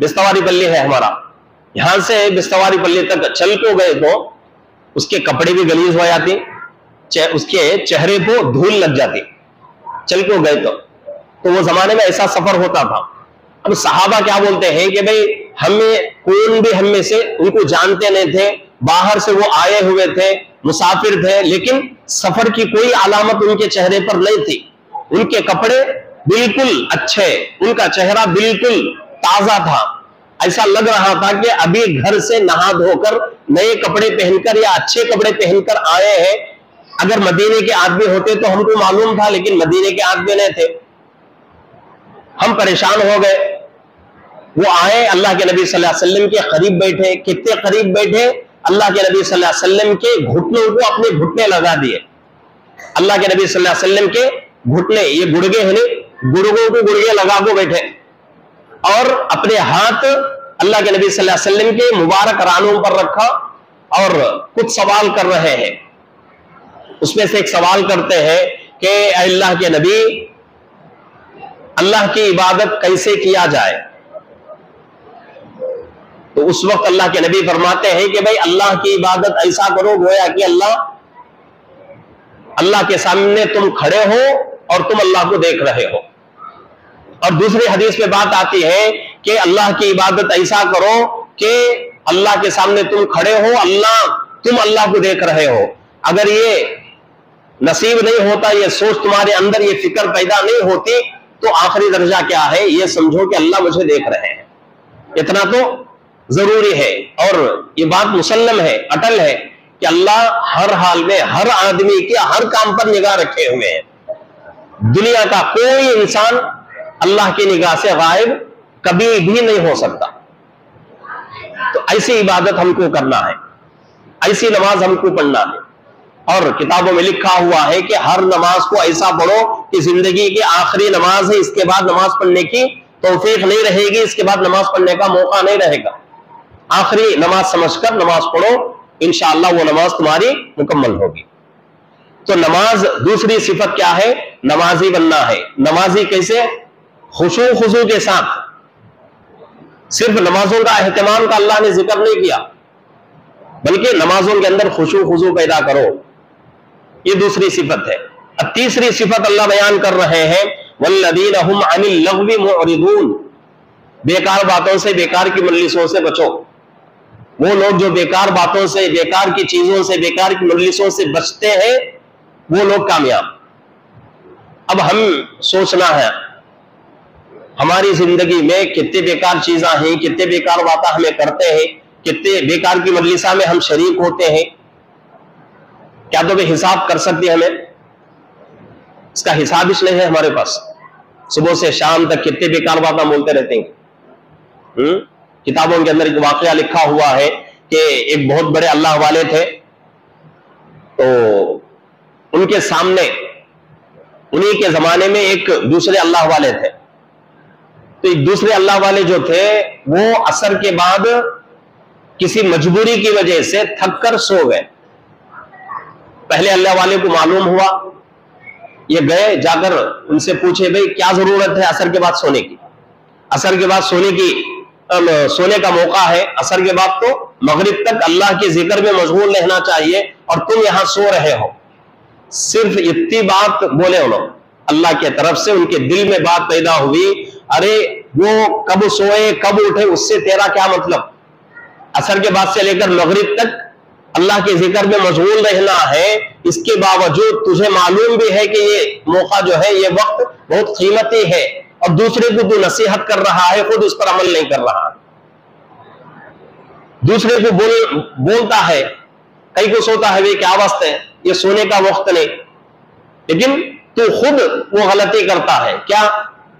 بستواری پلی ہے ہمارا، یہاں سے بستواری پلی تک چل کو گئے تو اس کے کپڑے بھی گلیز ہو جاتے، اس کے چہرے کو دھول لگ جاتی چل کو گئے تو وہ زمانے میں ایسا سفر ہوتا تھا۔ اب صحابہ کیا بولتے ہیں کہ بھئی کون بھی ہم میں سے ان کو جانتے نہیں تھے، باہر سے وہ آئے ہوئے تھے، مسافر تھے، لیکن سفر کی کوئی علامت ان کے چہرے پر نہیں تھی، ان کے کپڑے بالکل اچھے، ان کا چہرہ بالکل تازہ تھا، ایسا لگ رہا تھا کہ ابھی گھر سے نہا دھو کر نئے کپڑے پہن کر یا اچھے کپڑے پہن کر آئے ہیں۔ اگر مدینے کے آدمی ہوتے تو ہم کو معلوم تھا، لیکن مدینے کے آدمی نہیں تھے، ہم پریشان ہو گئے۔ وہ آئے، اللہ کے نبی صلی اللہ علیہ وسلم کے قریب بیٹھے، کتنے قریب بیٹھے، اللہ کے نبی صلی اللہ علیہ وسلم کے گھٹنوں کو اپنے گھٹنے لگا دیے۔ اللہ کے نبی صلی اللہ علیہ وسلم کے گھٹنے، یہ گڑگے ہیں نہیں، گڑگوں کو گڑگے لگا کو بیٹھے، اور اپنے ہاتھ اللہ کے نبی صلی اللہ علیہ وسلم کے مبارک رانوں پر رکھا اور کچھ سوال کر رہے ہیں۔ اس میں سے ایک سوال کرتے ہیں کہ اے اللہ کے نبی، اللہ کی عبادت کیسے کیا جائے؟ تو اس وقت اللہ کے نبی فرماتے ہیں کہ بھائی اللہ کی عبادت ایسا کرو گویا کہ اللہ کے سامنے تم کھڑے ہو اور تم اللہ کو دیکھ رہے ہو۔ اور دوسری حدیث میں بات آتی ہے کہ اللہ کی عبادت ایسا کرو کہ اللہ کے سامنے تم کھڑے ہو، تم اللہ کو دیکھ رہے ہو۔ اگر یہ نصیب نہیں ہوتا، یہ سوچ تمہارے اندر، یہ فکر پیدا نہیں ہوتی، تو آخری درجہ کیا ہے؟ یہ سمجھو کہ اللہ مجھے دیکھ رہے ہیں۔ اتنا تو ضروری ہے، اور یہ بات مسلم ہے، اٹل ہے کہ اللہ ہر حال میں ہر آدمی کے ہر کام پر نگاہ رکھے ہوئے ہیں۔ دنیا کا کوئی انسان اللہ کی نگاہ سے غائب کبھی بھی نہیں ہو سکتا۔ تو ایسی عبادت ہم کو کرنا ہے، ایسی نماز ہم کو پڑھنا ہے، اور کتابوں میں لکھا ہوا ہے کہ ہر نماز کو ایسا پڑھو کہ زندگی کی آخری نماز ہے، اس کے بعد نماز پڑھنے کی توفیق نہیں رہے گی، اس کے بعد نماز پڑھنے کا موقع نہیں رہے گا۔ آخری نماز سمجھ کر نماز پڑھو، انشاءاللہ وہ نماز تمہاری مکمل ہوگی۔ تو نماز دوسری صفت کیا ہے؟ نمازی بننا ہے۔ نمازی کیسے؟ خشوع خضوع کے ساتھ۔ صرف نمازوں کا اہتمام کا اللہ نے ذکر نہیں کیا، بلکہ نمازوں کے اندر خشوع خضوع پیدا کرو، یہ دوسری صفت ہے۔ اب تیسری صفت اللہ بیان کر رہے ہیں، والذین هم عن اللغو معرضون، بیکار باتوں سے، بیکار کی مجلسوں سے بچو۔ وہ لوگ جو بیکار باتوں سے، بیکار کی چیزوں سے، بیکار کی مجلسوں سے بچتے ہیں، وہ لوگ کامیاب۔ اب ہم سوچنا ہے ہماری زندگی میں کتنے بیکار چیزیں ہیں، کتنے بیکار باتیں ہمیں کرتے ہیں، کتنے بیکار کی مجلسوں میں ہم شریک ہوتے ہیں۔ کیا تو بھی حساب کر سکتے ہمیں؟ اس کا حساب اس نہیں ہے ہمارے پاس۔ صبح سے شام تک کتنے بیکار باتیں بولتے رہتے ہیں۔ کتابوں کے اندر ایک واقعہ لکھا ہوا ہے کہ ایک بہت بڑے اللہ والے تھے، تو ان کے سامنے انہی کے زمانے میں ایک دوسرے اللہ والے تھے۔ تو ایک دوسرے اللہ والے جو تھے وہ عصر کے بعد کسی مجبوری کی وجہ سے تھک کر سو گئے۔ پہلے اللہ والے کو معلوم ہوا، یہ گئے، جا کر ان سے پوچھے بھئی کیا ضرورت ہے عصر کے بعد سونے کی؟ عصر کے بعد سونے کا موقع ہے، عصر کے بعد تو مغرب تک اللہ کے ذکر میں مشغول رہنا چاہیے، اور تم یہاں سو رہے ہو۔ صرف اتنی بات بولے انہوں، اللہ کے طرف سے ان کے دل میں بات پیدا ہوئی، ارے وہ کب سوئے کب اٹھے اس سے تیرا کیا مطلب؟ عصر کے بعد سے لے کر مغرب تک اللہ کے ذکر میں مشغول رہنا ہے، اس کے باوجود تجھے معلوم بھی ہے کہ یہ موقع جو ہے، یہ وقت بہت قیمتی ہے، اور دوسرے کو تو نصیحت کر رہا ہے، خود اس پر عمل نہیں کر رہا۔ دوسرے کو بولتا ہے، کئی کو سوتا ہے، کیا واسطے ہے، یہ سونے کا وقت نہیں، لیکن تو خود وہ غلطی کرتا ہے، کیا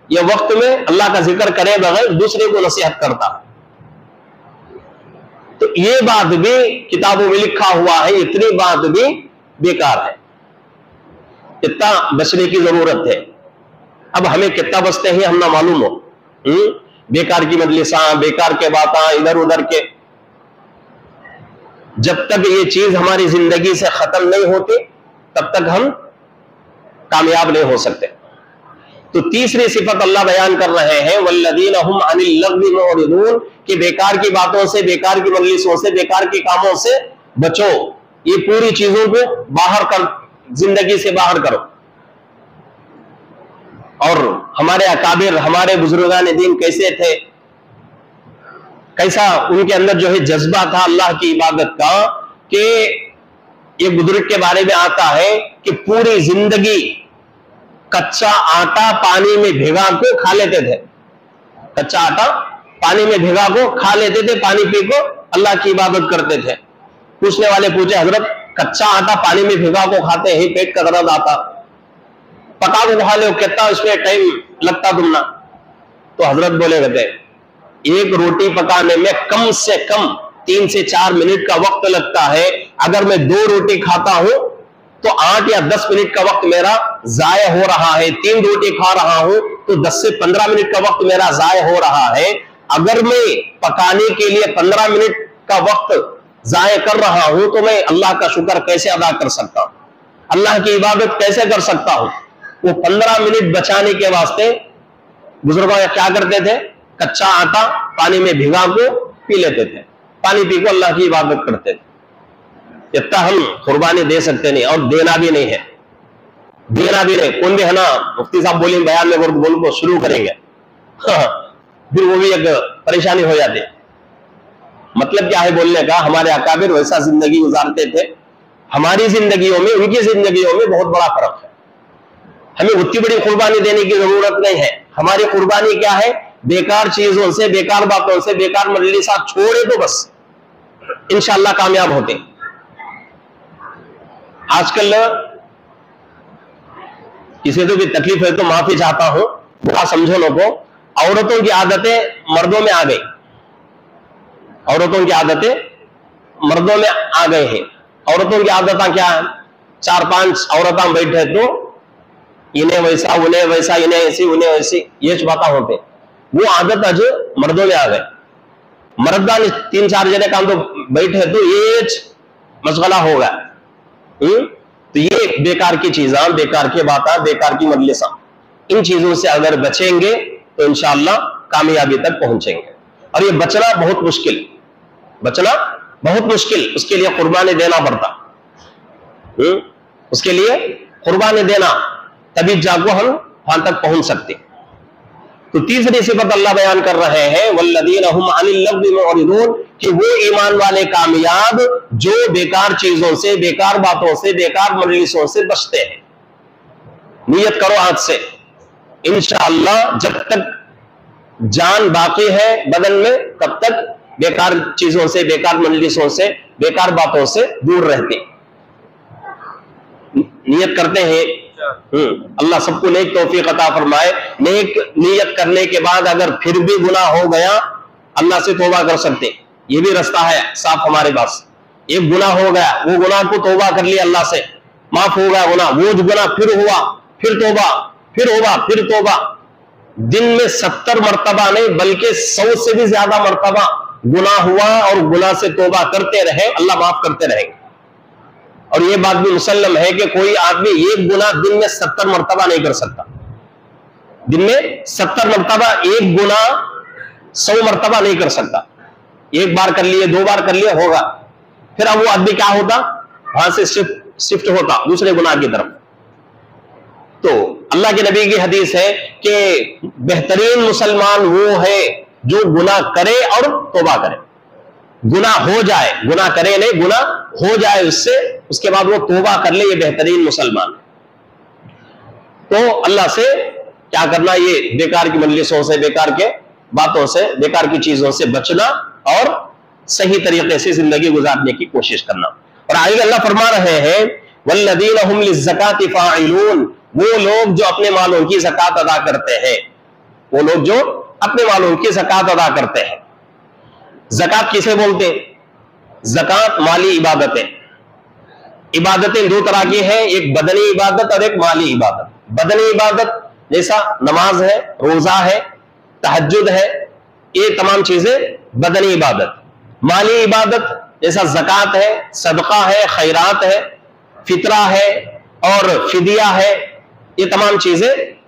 یہ وقت میں اللہ کا ذکر کرے بغیر دوسرے کو نصیحت کرتا ہے۔ تو یہ بات بھی کتابوں میں لکھا ہوا ہے، اتنی بات بھی بیکار ہے، اتنا بچنے کی ضرورت ہے۔ اب ہمیں کتنا بچتے ہیں ہم نہ معلوم ہو، بیکار کی مجلساں، بیکار کے باتاں، ادھر ادھر کے۔ جب تک یہ چیز ہماری زندگی سے ختم نہیں ہوتی تب تک ہم کامیاب نہیں ہو سکتے۔ تو تیسری صفت اللہ بیان کر رہے ہیں والذین هم عن اللغو معرضون، کہ بیکار کی باتوں سے، بیکار کی مجلسوں سے، بیکار کے کاموں سے بچو، یہ پوری چیزوں کو باہر کر، زندگی سے باہر کرو۔ اور ہمارے اکابر، ہمارے بزرگان دین کیسے تھے، کیسا ان کے اندر جو ہے جذبہ تھا اللہ کی عبادت کا، کہ ایک بزرگ کے بارے میں آتا ہے کہ پوری زندگی کچا آٹا پانی میں بھگا کو کھا لیتے تھے، کچا آٹا پانی میں بھگا کو کھا لیتے تھے، پانی پی کو اللہ کی عبادت کرتے تھے۔ پوچھنے والے پوچھے حضرت کچا آٹا پانی میں بھگا کو کھاتے ہیں، پیٹ کا درد آتا، پکا کو کھا لو، کتنا اس میں ٹائم لگتا تم نا؟ تو حضرت بولے کہتے ایک روٹی پکانے میں کم سے کم 3 سے 4 منٹ کا وقت لگتا ہے، اگر میں 2 روٹی کھاتا ہوں تو 8 یا 10 منٹ کا وقت میرا ضائع ہو رہا ہے، 3 روٹی کھا رہا ہوں تو 10 سے 15 منٹ کا وقت میرا ضائع ہو رہا ہے، اگر میں پکانے کے لیے 15 منٹ کا وقت ضائع کر رہا ہوں تو میں اللہ کا شکر کیسے ادا کر سکتا ہوں، اللہ کی عبادت کیسے کر سکتا ہوں؟ وہ 15 منٹ بچانے کے واسطے بزرگوں کیا کرتے تھے؟ کچا آٹا پانی میں بھگا کو پی لیتے تھے، پانی پی کو اللہ کی عبادت کرتے تھے۔ اتنا ہم قربانی دے سکتے نہیں، اور دینا بھی نہیں ہے، دینا بھی نہیں۔ کون بھی ہے نا مفتی صاحب بولیں بیان میں بول کو شروع کریں گے پھر وہ بھی ایک پریشانی ہو جاتی ہے۔ مطلب کیا ہے بولنے کا؟ ہمارے اکابر ویسا زندگی گزارتے تھے، ہماری زندگیوں میں ان کی زندگیوں میں بہت بڑا فرق ہے۔ ہمیں اتنی بڑی قربانی دینے کی ضرورت نہیں ہے، ہماری قربانی کیا ہے؟ بیکار چیزوں سے، بیکار باتوں سے، بیکار مجلسات چھوڑے تو بس انشاءاللہ کامیاب ہوتے۔ آج کل کسی کو بھی تکلیف ہے تو معافی چاہتا ہوں، برا سمجھو لوگوں، عورتوں کی عادتیں مردوں میں آ گئی، عورتوں کی عادتیں مردوں میں آ گئے ہیں۔ عورتوں کی عادتیں کیا ہیں؟ 4-5 عورتیں بیٹھے تو انہیں ویسا، انہیں ویسا، انہیں ایسی، انہیں ایسی، یہ باتیں ہوتے، وہ عادت آج مردوں میں آ گئے۔ مردان 3-4 جنے کام تو بیٹھے تو یہ مشغلہ ہو گیا۔ تو یہ بیکار کی چیزاں، بیکار کی باتیں، بیکار کی مجلساں، ان چیزوں سے اگر بچیں گے تو انشاءاللہ کامیابی تک پہنچیں گے۔ اور یہ بچنا بہت مشکل، بچنا بہت مشکل، اس کے لیے قربانی دینا پڑتا، اس کے لیے قربانی دینا، تبھی جا کو ہم وہاں تک پہنچ سکتے۔ تو تیسری صفت اللہ بیان کر رہے ہیں والذین هم عن اللغو معرضون، کہ وہ ایمان والے کامیاب جو بیکار چیزوں سے، بیکار باتوں سے، بیکار مجلسوں سے بچتے ہیں۔ نیت کرو آج سے، انشاءاللہ جب تک جان باقی ہے بدن میں تب تک بیکار چیزوں سے، بیکار مجلسوں سے، بیکار باتوں سے دور رہتے۔ نیت کرتے ہیں، اللہ سب کو نیک توفیق عطا فرمائے۔ نیک نیت کرنے کے بعد اگر پھر بھی گناہ ہو گیا اللہ سے توبہ کر سکتے، یہ بھی رستہ ہے صاف ہمارے پاس۔ ایک گناہ ہو گیا، وہ گناہ کو توبہ کر لیا اللہ سے، معاف ہو گیا گناہ، وہ گناہ پھر ہوا، پھر توبہ، پھر ہوا، پھر توبہ، دن میں 70 مرتبہ نہیں بلکہ 100 سے بھی زیادہ مرتبہ گناہ ہوا اور گناہ سے توبہ کرتے رہے، اللہ معاف کرتے رہیں گے۔ اور یہ بات بھی مسلم ہے کہ کوئی آدمی ایک گناہ دن میں 70 مرتبہ نہیں کر سکتا، دن میں 70 مرتبہ ایک گناہ 100 مرتبہ نہیں کر سکتا۔ ایک بار کر لیے، 2 بار کر لیے ہوگا، پھر اب وہ آدمی کیا ہوتا؟ وہاں سے شفٹ ہوتا دوسرے گناہ کی طرف۔ تو اللہ کے نبی کی حدیث ہے کہ بہترین مسلمان وہ ہے جو گناہ کرے اور توبہ کرے، گناہ ہو جائے، گناہ کرے نہیں، گناہ ہو جائے اس سے، اس کے بعد وہ توبہ کر لے، یہ بہترین مسلمان۔ تو اللہ سے کیا کرنا؟ یہ بیکار کی مجلسوں سے، بیکار کے باتوں سے، بیکار کی چیزوں سے بچنا اور صحیح طریقے سے زندگی گزارنے کی کوشش کرنا۔ اور آگے اللہ فرما رہے ہیں والذین هم للزکاۃ فاعلون، وہ لوگ جو اپنے مالوں کی زکات ادا کرتے ہیں، وہ لوگ جو اپنے مالوں کی زکات ادا کرتے ہیں۔ زکات کسے بولتے ہیں؟ زکات مالی عبادتیں، عبادتیں 2 طرح کی ہیں، ایک بدنی عبادت اور ایک مالی عبادت۔ بدنی عبادت جیسا نماز ہے، روزہ ہے، تہجد ہے، یہ تمام چیزیں بدنی عبادت۔ مالی عبادت جیسا زکات ہے، صدقہ ہے، خیرات ہے، فطرہ ہے اور فدیہ ہے، یہ تمام چیزیں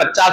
50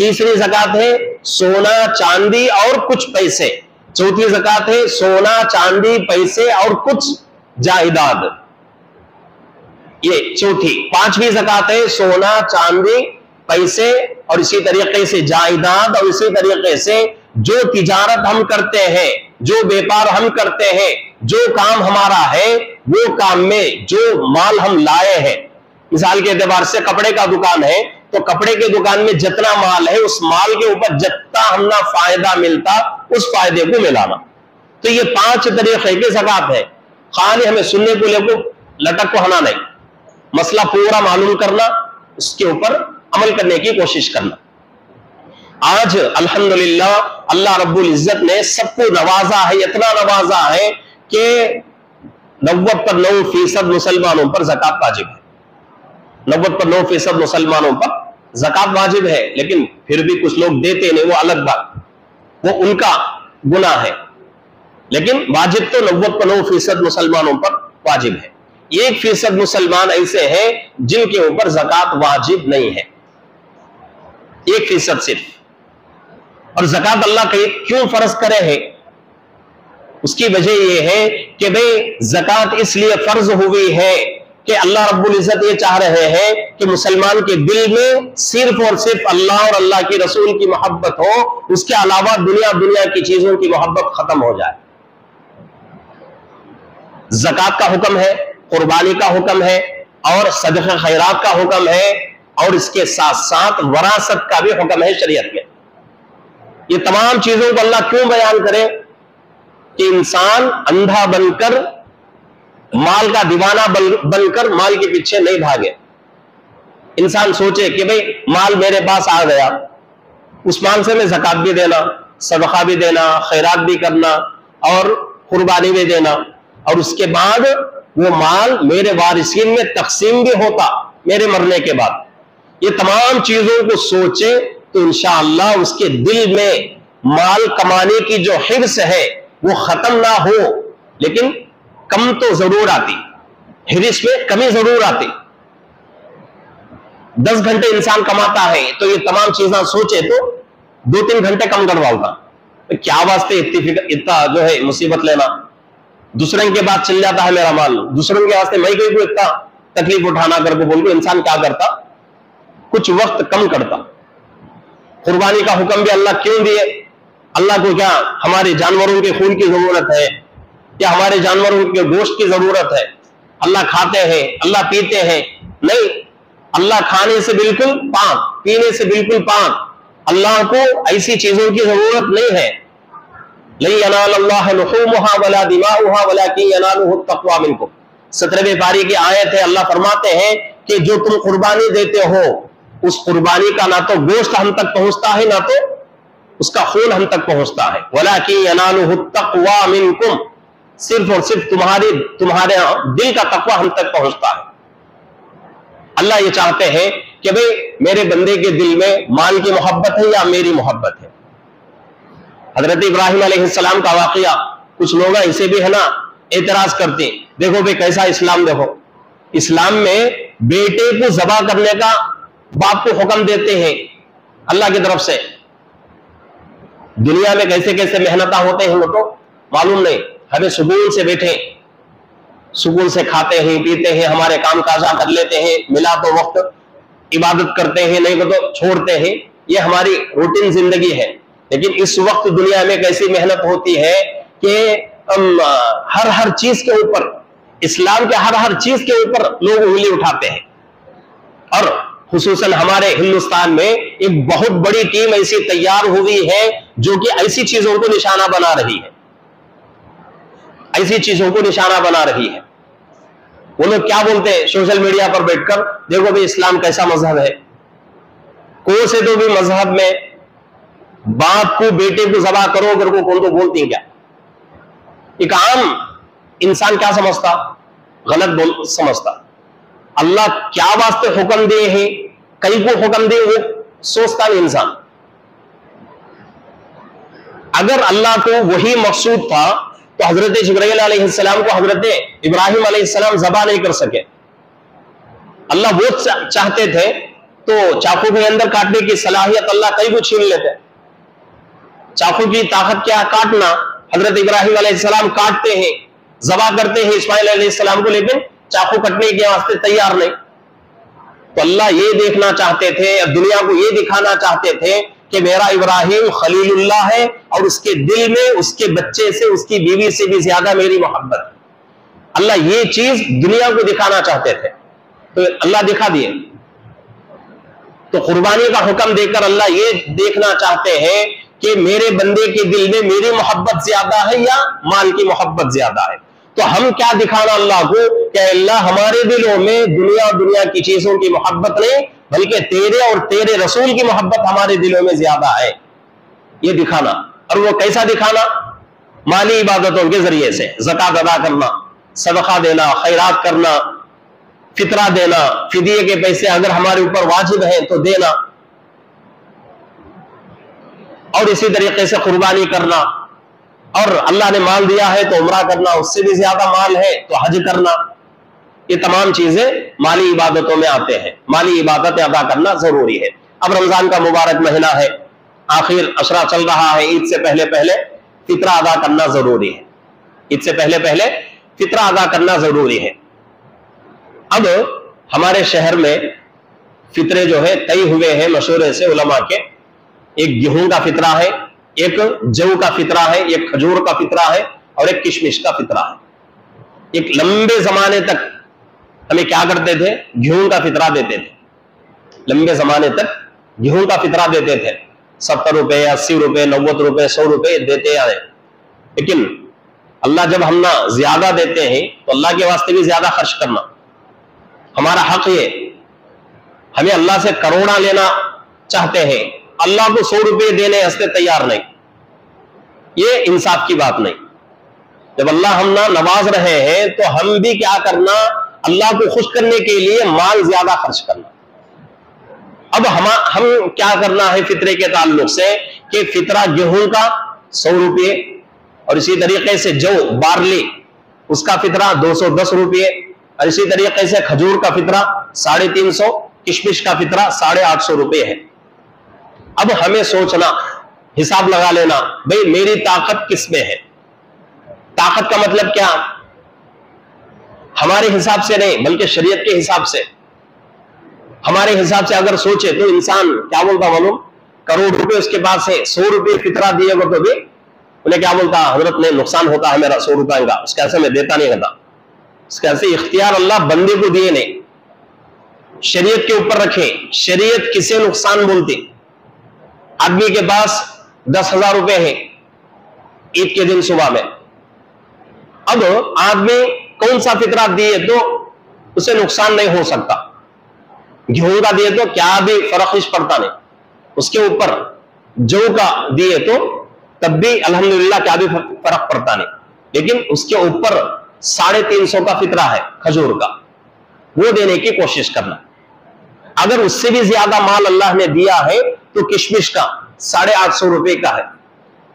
تیسری زکات ہے سونا چاندی اور کچھ پیسے، چوتھی زکات ہے سونا چاندی پیسے اور کچھ جائیداد، یہ چوتھی۔ پانچویں زکات ہے سونا چاندی پیسے اور اسی طریقے سے جائیداد، اور اسی طریقے سے جو تجارت ہم کرتے ہیں، جو بیپار ہم کرتے ہیں، جو کام ہمارا ہے، وہ کام میں جو مال ہم لائے ہیں، مثال کے اعتبار سے کپڑے کا دکان ہے تو کپڑے کے دکان میں جتنا مال ہے اس مال کے اوپر جتنا ہم نہ فائدہ ملتا اس فائدے کو ملانا۔ تو یہ 5 طریقے کی زکات ہے۔ خالی ہمیں سننے کو لے کو لٹک کو ہنا نہیں، مسئلہ پورا معلوم کرنا، اس کے اوپر عمل کرنے کی کوشش کرنا۔ آج الحمدللہ اللہ رب العزت نے سب کو نوازا ہے، اتنا نوازا ہے کہ 90% مسلمانوں پر زکات واجب ہے، 90% مسلمانوں پر زکات واجب ہے، لیکن پھر بھی کچھ لوگ دیتے نہیں، وہ الگ بات، وہ ان کا گناہ ہے، لیکن واجب تو 90% مسلمانوں پر واجب ہے۔ 1% مسلمان ایسے ہیں جن کے اوپر زکات واجب نہیں ہے، 1% صرف۔ اور زکات اللہ کیوں فرض کرے ہے؟ اس کی وجہ یہ ہے کہ بھئی زکات اس لیے فرض ہوئی ہے کہ اللہ رب العزت یہ چاہ رہے ہیں کہ مسلمان کے دل میں صرف اور صرف اللہ اور اللہ کے رسول کی محبت ہو، اس کے علاوہ دنیا کی چیزوں کی محبت ختم ہو جائے۔ زکات کا حکم ہے، قربانی کا حکم ہے، اور صدقہ خیرات کا حکم ہے، اور اس کے ساتھ ساتھ وراثت کا بھی حکم ہے شریعت میں۔ یہ تمام چیزوں کو اللہ کیوں بیان کرے کہ انسان اندھا بن کر، مال کا دیوانہ بن کر مال کے پیچھے نہیں بھاگے۔ انسان سوچے کہ بھئی مال میرے پاس آ گیا، اس مال سے میں زکات بھی دینا، صدقہ بھی دینا، خیرات بھی کرنا اور قربانی بھی دینا، اور اس کے بعد وہ مال میرے وارثین میں تقسیم بھی ہوتا میرے مرنے کے بعد۔ یہ تمام چیزوں کو سوچے تو انشاءاللہ اس کے دل میں مال کمانے کی جو حرص ہے وہ ختم نہ ہو، لیکن کم تو ضرور آتی، حرص میں کمی ضرور آتی۔ 10 گھنٹے انسان کماتا ہے تو یہ تمام چیزاں سوچے تو 2-3 گھنٹے کم کرواؤں گا، کیا واسطے اتنا جو ہے مصیبت لینا، دوسرے کے بعد چل جاتا ہے میرا مال، دوسروں کے واسطے میں کوئی اتنا تکلیف اٹھانا کر کے بول کے انسان کیا کرتا، کچھ وقت کم کرتا۔ قربانی کا حکم بھی اللہ کیوں دیے؟ اللہ کو کیا ہمارے جانوروں کے خون کی ضرورت ہے یا ہمارے جانوروں کے گوشت کی ضرورت ہے؟ اللہ کھاتے ہیں، اللہ پیتے ہیں؟ نہیں، اللہ کھانے سے بالکل پاک، پینے سے بالکل پاک، اللہ کو ایسی چیزوں کی ضرورت نہیں ہے۔ لَن يَنَالَ اللَّهَ لُحُومُهَا وَلَا دِمَاؤُهَا وَلَكِنْ يَنَالُهُ التَّقْوَىٰ مِنكُمْ۔ 17ویں پاری کی آیت ہے، اللہ فرماتے ہیں کہ جو تم قربانی دیتے ہو اس قربانی کا نہ تو گوشت ہم تک پہنچتا ہے نہ تو اس کا خون ہم تک پہنچتا ہے، وَلَكِنْ يَنَالُهُ التَّقْوَىٰ مِنكُمْ، صرف اور صرف تمہارے دل کا تقوی ہم تک پہنچتا ہے۔ اللہ یہ چاہتے ہیں کہ بھئی میرے بندے کے دل میں مال کی محبت ہے یا میری محبت ہے۔ حضرت ابراہیم علیہ السلام کا واقعہ، کچھ لوگ ایسے بھی ہے نا اعتراض کرتے ہیں، دیکھو بھئی کیسا اسلام، دیکھو اسلام میں بیٹے کو ذبح کرنے کا باپ کو حکم دیتے ہیں اللہ کی طرف سے۔ دنیا میں کیسے کیسے محنتیں ہوتے ہیں وہ تو معلوم نہیں، ہمیں سکون سے بیٹھے، سکون سے کھاتے ہیں پیتے ہیں، ہمارے کام کاجاں کر لیتے ہیں، ملا تو وقت عبادت کرتے ہیں، نہیں تو چھوڑتے ہیں، یہ ہماری روٹین زندگی ہے۔ لیکن اس وقت دنیا میں کیسی محنت ہوتی ہے کہ ہر چیز کے اوپر، اسلام کے ہر چیز کے اوپر لوگ انگلی اٹھاتے ہیں، اور خصوصاً ہمارے ہندوستان میں ایک بہت بڑی ٹیم ایسی تیار ہوئی ہے جو کہ ایسی چیزوں کو نشانہ بنا رہی ہے، ایسی چیزوں کو نشانہ بنا رہی ہے۔ وہ لوگ کیا بولتے ہیں سوشل میڈیا پر بیٹھ کر، دیکھو بھی اسلام کیسا مذہب ہے، کون سے تو بھی مذہب میں باپ کو بیٹے کو ذبح کرو اگر کو کون تو بولتی ہیں کیا؟ ایک عام انسان کیا سمجھتا؟ غلط سمجھتا۔ اللہ کیا واسطے حکم دے ہیں، کئی کو حکم دے، وہ سوچتا نہیں انسان۔ اگر اللہ کو وہی مقصود تھا تو حضرت جبرائیل علیہ السلام کو حضرت ابراہیم علیہ السلام ذبح نہیں کر سکے۔ اللہ وہ چاہتے تھے تو چاقو کے اندر کاٹنے کی صلاحیت اللہ کئی کو چھین لیتے. چاقو کی طاقت کیا؟ کاٹنا. حضرت ابراہیم علیہ السلام کاٹتے ہیں، ذبح کرتے ہیں اسماعیل علیہ السلام کو، لیکن چاقو کٹنے کے واسطے تیار نہیں. تو اللہ یہ دیکھنا چاہتے تھے، دنیا کو یہ دکھانا چاہتے تھے کہ میرا ابراہیم خلیل اللہ ہے اور اس کے دل میں اس کے بچے سے، اس کی بیوی سے بھی زیادہ میری محبت. اللہ یہ چیز دنیا کو دکھانا چاہتے تھے تو اللہ دکھا دیے. تو قربانی کا حکم دے کر اللہ یہ دیکھنا چاہتے ہیں کہ میرے بندے کے دل میں میری محبت زیادہ ہے یا مال کی محبت زیادہ ہے. تو ہم کیا دکھانا اللہ کو کہ اللہ ہمارے دلوں میں دنیا اور دنیا کی چیزوں کی محبت نہیں بلکہ تیرے اور تیرے رسول کی محبت ہمارے دلوں میں زیادہ ہے، یہ دکھانا. اور وہ کیسا دکھانا؟ مالی عبادتوں کے ذریعے سے، زکات ادا کرنا، صدقہ دینا، خیرات کرنا، فطرہ دینا، فدیے کے پیسے اگر ہمارے اوپر واجب ہیں تو دینا، اور اسی طریقے سے قربانی کرنا، اور اللہ نے مال دیا ہے تو عمرہ کرنا، اس سے بھی زیادہ مال ہے تو حج کرنا. یہ تمام چیزیں مالی عبادتوں میں آتے ہیں. مالی عبادت ادا کرنا ضروری ہے. اب رمضان کا مبارک مہینہ ہے، آخر عشرہ چل رہا ہے، عید سے پہلے پہلے فطرہ ادا کرنا ضروری ہے. عید سے پہلے پہلے فطرہ ادا کرنا ضروری ہے. اب ہمارے شہر میں فطرے جو ہے طے ہوئے ہیں مشورے سے علماء کے. ایک گیہوں کا فطرہ ہے، ایک جو کا فطرہ ہے، ایک کھجور کا فطرہ ہے، اور ایک کشمش کا فطرہ ہے. ایک لمبے زمانے تک ہمیں کیا کرتے تھے؟ گیہوں کا فطرہ دیتے تھے. لمبے زمانے تک گیہوں کا فطرہ دیتے تھے. 70 روپے، 80 روپے، 90 روپے، 100 روپے دیتے آئے. لیکن اللہ جب ہم نہ زیادہ دیتے ہیں تو اللہ کے واسطے بھی زیادہ خرچ کرنا ہمارا حق. یہ ہمیں اللہ سے کروڑا لینا چاہتے ہیں، اللہ کو 100 روپے دینے ہستے تیار نہیں، یہ انصاف کی بات نہیں. جب اللہ ہم نہ نواز رہے ہیں تو ہم بھی کیا کرنا؟ اللہ کو خوش کرنے کے لیے مال زیادہ خرچ کرنا. اب ہم کیا کرنا ہے فطرے کے تعلق سے کہ فطرہ گیہوں کا 100 روپے، اور اسی طریقے سے جو بارلی اس کا فطرہ 210 روپے، اور اسی طریقے سے کھجور کا فطرہ 350، کشمش کا فطرہ 850 روپے ہے. اب ہمیں سوچنا، حساب لگا لینا، بھئی میری طاقت کس میں ہے. طاقت کا مطلب کیا؟ ہمارے حساب سے نہیں بلکہ شریعت کے حساب سے. ہمارے حساب سے اگر سوچے تو انسان کیا بولتا معلوم؟ کروڑ روپے اس کے پاس ہے، 100 روپے فطرہ دیے گا تو بھی انہیں کیا بولتا؟ حضرت نے نقصان ہوتا ہے میرا 100 روپے کا، اس کیسے میں دیتا نہیں ہوتا. اس کیسے اختیار اللہ بندے کو دیے نہیں، شریعت کے اوپر رکھے. شریعت کسے نقصان بولتی؟ آدمی کے پاس 10,000 روپے ہیں عید کے دن صبح میں، اب آدمی کون سا فطرہ دیے تو اسے نقصان نہیں ہو سکتا. گیہوں کا دیے تو کیا بھی فرق پڑتا نہیں، اس کے اوپر جو کا دیے تو تب بھی الحمدللہ کیا بھی فرق پڑتا نہیں. لیکن اس کے اوپر 350 کا فطرہ ہے کھجور کا، وہ دینے کی کوشش کرنا. اگر اس سے بھی زیادہ مال اللہ نے دیا ہے تو کشمش کا 850 روپے کا ہے.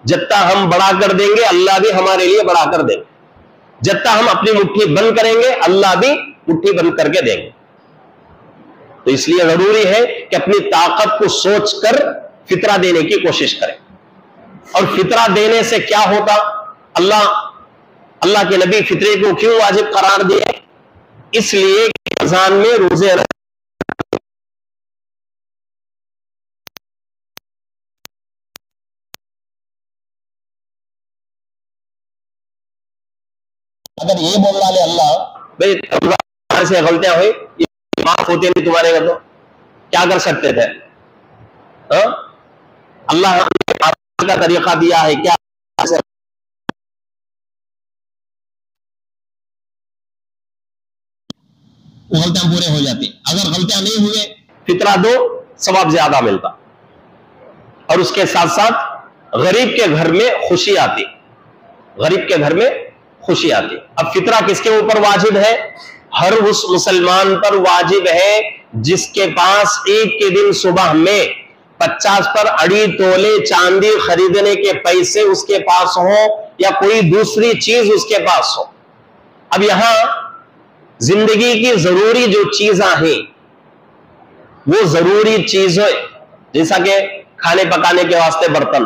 جتنا ہم بڑا کر دیں گے اللہ بھی ہمارے لیے بڑا کر دیں گے، جتنا ہم اپنی مٹھی بند کریں گے اللہ بھی مٹھی بند کر کے دیں گے. تو اس لیے ضروری ہے کہ اپنی طاقت کو سوچ کر فطرہ دینے کی کوشش کریں. اور فطرہ دینے سے کیا ہوتا؟ اللہ کے نبی فطرے کو کیوں واجب قرار دیے؟ اس لیے کہ رمضان میں روزے اگر یہ بولنا لے اللہ بھائی رمضان سے غلطیاں ہوئی معاف ہوتے نہیں تمہارے گھر، تو کیا کر سکتے تھے؟ اللہ نے کا طریقہ دیا ہے کیا غلطیاں پورے ہو جاتی. اگر غلطیاں نہیں ہوئے فطرہ دو، ثواب زیادہ ملتا. اور اس کے ساتھ ساتھ غریب کے گھر میں خوشی آتی، غریب کے گھر میں خوشی آتی. اب فطرہ کس کے اوپر واجب ہے؟ ہر اس مسلمان پر واجب ہے جس کے پاس عید کے دن صبح میں 50 پر اڑی تولے چاندی خریدنے کے پیسے اس کے پاس ہوں یا کوئی دوسری چیز اس کے پاس ہو. اب یہاں زندگی کی ضروری جو چیزاں ہیں وہ ضروری چیز ہے، جیسا کہ کھانے پکانے کے واسطے برتن،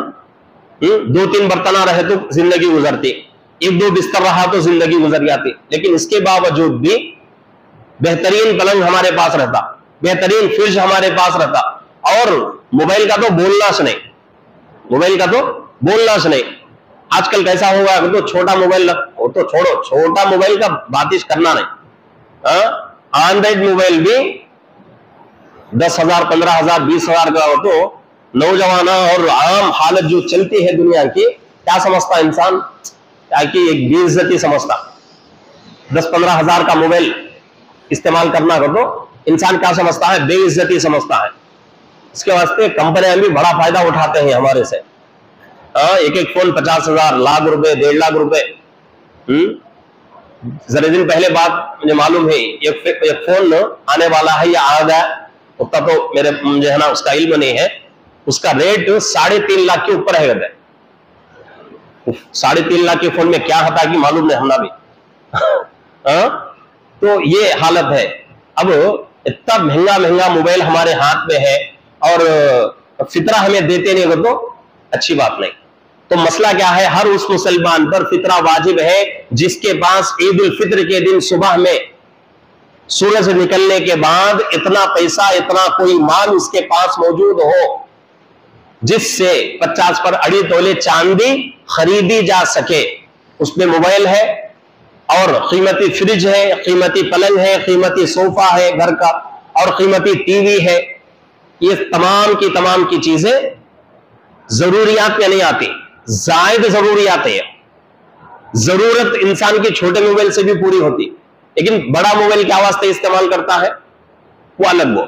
2-3 برتن رہے تو زندگی گزرتی، 1-2 بستر رہا تو زندگی گزر جاتی، لیکن اس کے باوجود بھی بہترین پلنگ ہمارے پاس رہتا، بہترین فرش ہمارے پاس رہتا، اور موبائل کا تو بولنا سے نہیں، موبائل کا تو بولنا سے نہیں۔ آج کل کیسا ہوگا تو چھوٹا موبائل، وہ تو چھوڑو، چھوٹا موبائل کا باتش کرنا نہیں، اینڈرائڈ موبائل بھی 10,000 15,000 20,000 کا ہو تو نوجوان اور عام حالت جو چلتی ہے دنیا کی، کیا سمجھتا انسان؟ کہ ایک بے عزتی سمجھتا۔ 10-15,000 کا موبائل استعمال کرنا کا تو انسان کیا سمجھتا ہے؟ بے عزتی سمجھتا ہے۔ اس کے واسطے کمپنیاں بھی بڑا فائدہ اٹھاتے ہیں ہمارے سے، ایک فون 50,000 لاکھ روپے 1.5 لاکھ روپے۔ ذرا دن پہلے بات مجھے معلوم ہے، ایک فون آنے والا ہے یا آ گیا، اتنا تو میرے مجھے ہے نا اس کا علم نہیں ہے، اس کا ریٹ 3.5 لاکھ کے اوپر ہے۔ 3.5 لاکھ کے فون میں کیا ہوتا ہے کہ معلوم نہیں ہمنا بھی۔ تو یہ حالت ہے، اب اتنا مہنگا موبائل ہمارے ہاتھ میں ہے اور فطرہ ہمیں دیتے نہیں ہو تو اچھی بات نہیں۔ تو مسئلہ کیا ہے؟ ہر اس مسلمان پر فطرہ واجب ہے جس کے پاس عید الفطر کے دن صبح میں سورج نکلنے کے بعد اتنا پیسہ، اتنا کوئی مال اس کے پاس موجود ہو جس سے 50 پر 2.5 تولے چاندی خریدی جا سکے۔ اس میں موبائل ہے اور قیمتی فریج ہے، قیمتی پلنگ ہے، قیمتی صوفہ ہے گھر کا، اور قیمتی ٹی وی ہے۔ یہ تمام کی چیزیں ضروریات میں نہیں آتی، زائد ضروریات ہے۔ ضرورت انسان کی چھوٹے موبائل سے بھی پوری ہوتی، لیکن بڑا موبائل کیا واسطے استعمال کرتا ہے وہ الگ۔ وہ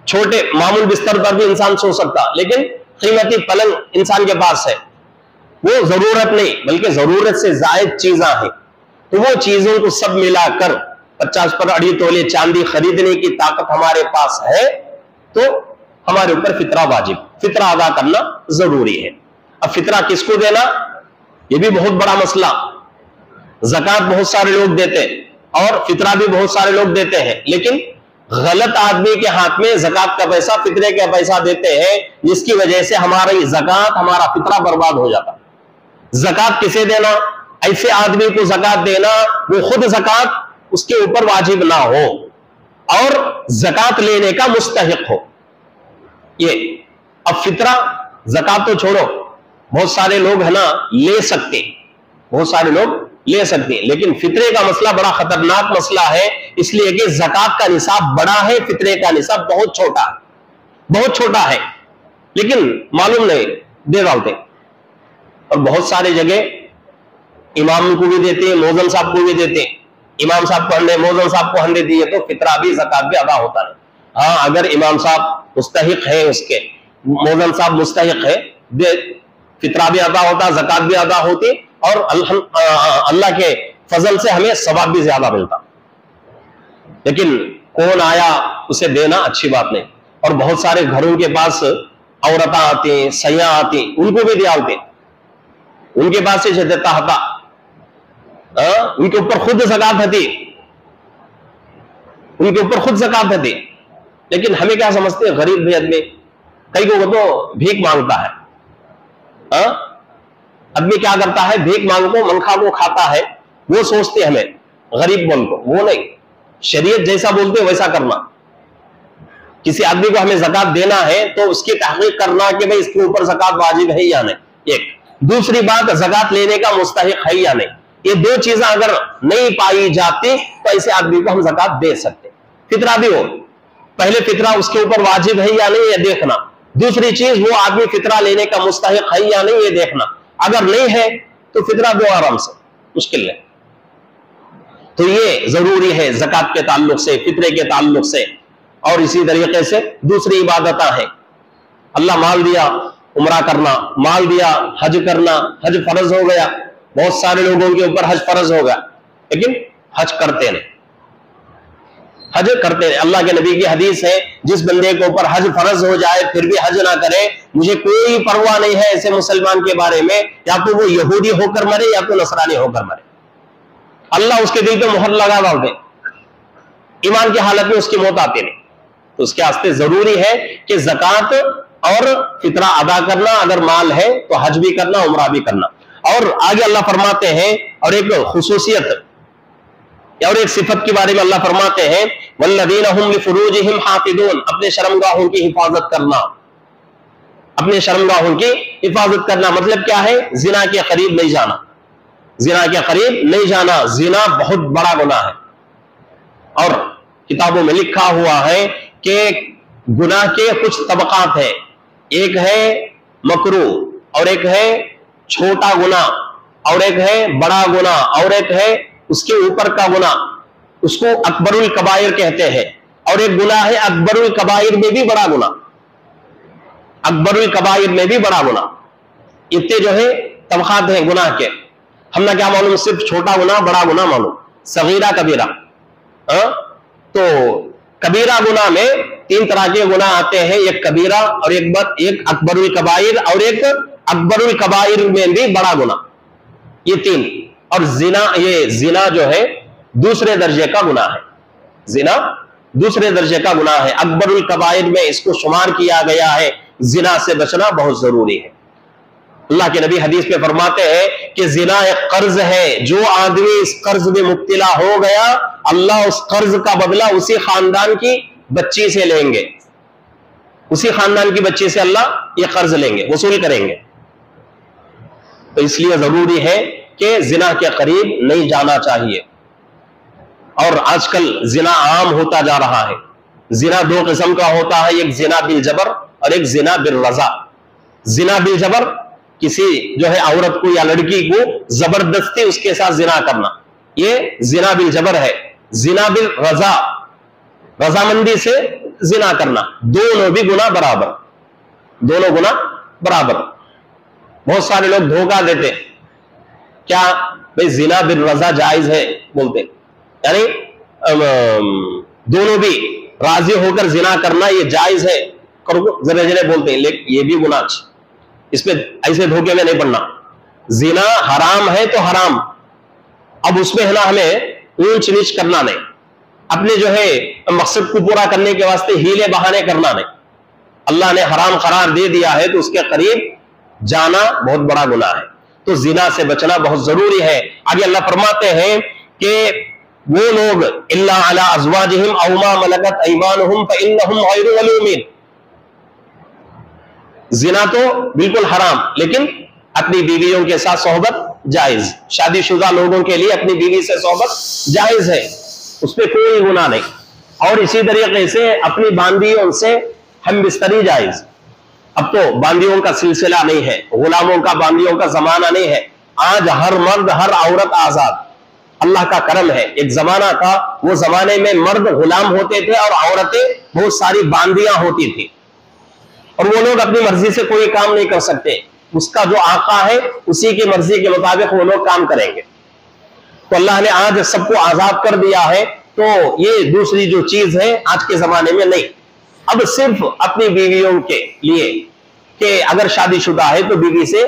چھوٹے معمول بستر پر بھی انسان سو سکتا، لیکن قیمتی پلنگ انسان کے پاس ہے، وہ ضرورت نہیں بلکہ ضرورت سے زائد چیزاں ہیں۔ تو وہ چیزوں کو سب ملا کر 50 پر 2.5 تولے چاندی خریدنے کی طاقت ہمارے پاس ہے تو ہمارے اوپر فطرہ واجب، فطرہ ادا کرنا ضروری ہے۔ اب فطرہ کس کو دینا، یہ بھی بہت بڑا مسئلہ۔ زکوٰۃ بہت سارے لوگ دیتے اور فطرہ بھی بہت سارے لوگ دیتے ہیں، لیکن غلط آدمی کے ہاتھ میں زکوٰۃ کا پیسہ، فطرے کا پیسہ دیتے ہیں، جس کی وجہ سے ہماری زکوٰۃ، ہمارا فطرہ برباد ہو جاتا۔ زکوٰۃ کسے دینا؟ ایسے آدمی کو زکوٰۃ دینا وہ خود زکوٰۃ اس کے اوپر واجب نہ ہو اور زکوٰۃ لینے کا مستحق ہو۔ یہ اب فطرہ، زکوٰۃ تو چھوڑو، بہت سارے لوگ ہے نا لے سکتے، بہت سارے لوگ لے سکتے، لیکن فطرے کا مسئلہ بڑا خطرناک مسئلہ ہے، اس لیے کہ زکوٰۃ کا نصاب بڑا ہے، فطرے کا نصاب بہت چھوٹا ہے، بہت چھوٹا ہے، لیکن معلوم نہیں دے ڈالتے۔ اور بہت سارے جگہ امام کو بھی دیتے ہیں، مؤذن صاحب کو بھی دیتے ہیں، امام صاحب کو ہنڈے، مؤذن صاحب کو ہنڈے دیے تو فطرہ بھی زکوٰۃ بھی ادا ہوتا نہیں۔ ہاں اگر امام صاحب مستحق ہے، اس کے مؤذن صاحب مستحق ہے، فطرہ بھی ادا ہوتا، زکوٰۃ بھی ادا ہوتی، اور اللہ کے فضل سے ہمیں ثواب بھی زیادہ ملتا۔ لیکن کون آیا اسے دینا اچھی بات نہیں۔ اور بہت سارے گھروں کے پاس عورتیں آتی ہیں، سیاں آتی ہیں، ان کو بھی دیالتے، ان کے پاس سے دیتا ہوتا، ان کے اوپر خود زکوٰۃ ہوتی، ان کے اوپر خود زکوٰۃ ہوتی، لیکن ہمیں کیا سمجھتے ہیں؟ غریب بھی آدمی، کئی کو تو بھیک مانگتا ہے، آدمی کیا کرتا ہے؟ بھیک مانگ کو منخواہ کو کھاتا ہے، وہ سوچتے ہمیں غریب بول کو، وہ نہیں، شریعت جیسا بولتے ویسا کرنا۔ کسی آدمی کو ہمیں زکوٰۃ دینا ہے تو اس کی تحقیق کرنا کہ بھئی اس کے اوپر زکوٰۃ واجب ہے یا نہیں، ایک۔ دوسری بات، زکوٰۃ لینے کا مستحق ہے یا نہیں، یہ دو چیزیں اگر نہیں پائی جاتی تو ایسے آدمی کو ہم زکوٰۃ دے سکتے۔ فطرہ بھی ہو، پہلے فطرہ اس کے اوپر واجب ہے یا نہیں یہ دیکھنا، دوسری چیز وہ آدمی فطرہ لینے کا مستحق ہے یا نہیں یہ دیکھنا، اگر نہیں ہے تو فطرہ دو آرام سے، مشکل ہے۔ تو یہ ضروری ہے زکوٰۃ کے تعلق سے، فطرے کے تعلق سے۔ اور اسی طریقے سے دوسری عبادتیں ہیں، اللہ مال دیا عمرہ کرنا، مال دیا حج کرنا، حج فرض ہو گیا، بہت سارے لوگوں کے اوپر حج فرض ہو گیا لیکن حج کرتے نہیں، حج کرتے نہیں۔ اللہ کے نبی کی حدیث ہے، جس بندے کے اوپر حج فرض ہو جائے پھر بھی حج نہ کرے، مجھے کوئی پرواہ نہیں ہے ایسے مسلمان کے بارے میں، یا تو وہ یہودی ہو کر مرے یا تو نصرانی ہو کر مرے، اللہ اس کے دل پہ مہر لگا ڈالتے، ایمان کی حالت میں اس کی موت آتی نہیں۔ تو اس کے واسطے ضروری ہے کہ زکوٰۃ اور فطرہ ادا کرنا، اگر مال ہے تو حج بھی کرنا، عمرہ بھی کرنا۔ اور آگے اللہ فرماتے ہیں، اور ایک خصوصیت اور ایک صفت کے بارے میں اللہ فرماتے ہیں والذین هم لفروجهم حافظون، اپنے شرمگاہوں کی حفاظت کرنا، اپنے شرمگاہوں کی حفاظت کرنا مطلب کیا ہے؟ زنا کے قریب نہیں جانا، زنا کے قریب نہیں جانا۔ زنا بہت بڑا گناہ ہے، اور کتابوں میں لکھا ہوا ہے کہ گناہ کے کچھ طبقات ہیں، ایک ہے مکروہ، اور ایک ہے چھوٹا گناہ، اور ایک ہے بڑا گناہ، اور ایک ہے اس کے اوپر کا گناہ، اس کو اکبر الکبائر کہتے ہیں، اور ایک گناہ ہے اکبر الکبائر میں بھی بڑا گناہ، اکبر الکبائر میں بھی بڑا گناہ۔ اتنے جو ہے طبقات ہیں گناہ کے، ہم نہ کیا معلوم صرف چھوٹا گناہ بڑا گناہ معلوم، صغیرہ کبیرہ۔ تو کبیرہ گناہ میں 3 طرح کے گناہ آتے ہیں، ایک کبیرہ، اور ایک اکبر الکبائر، اور ایک اکبر الکبائر میں بھی بڑا گناہ، یہ 3۔ اور زنا، یہ زنا جو ہے دوسرے درجے کا گناہ ہے، زنا دوسرے درجے کا گناہ ہے، اکبر الکبائر میں اس کو شمار کیا گیا ہے۔ زنا سے بچنا بہت ضروری ہے۔ اللہ کے نبی حدیث میں فرماتے ہیں کہ زنا ایک قرض ہے، جو آدمی اس قرض میں مبتلا ہو گیا اللہ اس قرض کا بدلہ اسی خاندان کی بچی سے لیں گے، اسی خاندان کی بچی سے اللہ یہ قرض لیں گے، وصول کریں گے۔ تو اس لیے ضروری ہے کہ زنا کے قریب نہیں جانا چاہیے۔ اور آج کل زنا عام ہوتا جا رہا ہے۔ زنا 2 قسم کا ہوتا ہے، ایک زنا بالجبر اور ایک زنا بالرضا۔ زنا بالجبر، کسی جو ہے عورت کو یا لڑکی کو زبردستی اس کے ساتھ زنا کرنا، یہ زنا بالجبر ہے۔ زنا بالرضا، رضامندی سے زنا کرنا، دونوں بھی گناہ برابر، دونوں گناہ برابر۔ بہت سارے لوگ دھوکہ دیتے، کیا بھئی زنا بالرضا جائز ہے بولتے، یعنی دونوں بھی راضی ہو کر زنا کرنا یہ جائز ہے، ذرے ذرے بولتے ہیں، لیکن یہ بھی گناہ، اس پہ ایسے دھوکے میں نہیں پڑنا۔ زنا حرام ہے تو حرام، اب اس میں ہے نا ہمیں اونچ نیچ کرنا نہیں، اپنے جو ہے مقصد کو پورا کرنے کے واسطے ہیلے بہانے کرنا نہیں۔ اللہ نے حرام قرار دے دیا ہے تو اس کے قریب جانا بہت بڑا گناہ ہے، تو زنا سے بچنا بہت ضروری ہے۔ آگے اللہ فرماتے ہیں کہ وہ لوگ الا علی ازواجہم او ما ملکت ایمانہم فانہم غیر ملومین، زنا تو بالکل حرام، لیکن اپنی بیویوں کے ساتھ صحبت جائز، شادی شدہ لوگوں کے لیے اپنی بیوی سے صحبت جائز ہے، اس پہ کوئی گناہ نہیں۔ اور اسی طریقے سے اپنی باندیوں سے ہم بستری جائز۔ اب تو باندیوں کا سلسلہ نہیں ہے، غلاموں کا باندیوں کا زمانہ نہیں ہے، آج ہر مرد ہر عورت آزاد، اللہ کا کرم ہے۔ ایک زمانہ تھا، وہ زمانے میں مرد غلام ہوتے تھے اور عورتیں بہت ساری باندیاں ہوتی تھی، اور وہ لوگ اپنی مرضی سے کوئی کام نہیں کر سکتے، اس کا جو آقا ہے اسی کی مرضی کے مطابق وہ لوگ کام کریں گے۔ تو اللہ نے آج سب کو آزاد کر دیا ہے، تو یہ دوسری جو چیز ہے آج کے زمانے میں نہیں۔ اب صرف اپنی بیویوں کے لیے کہ اگر شادی شدہ ہے تو بیوی سے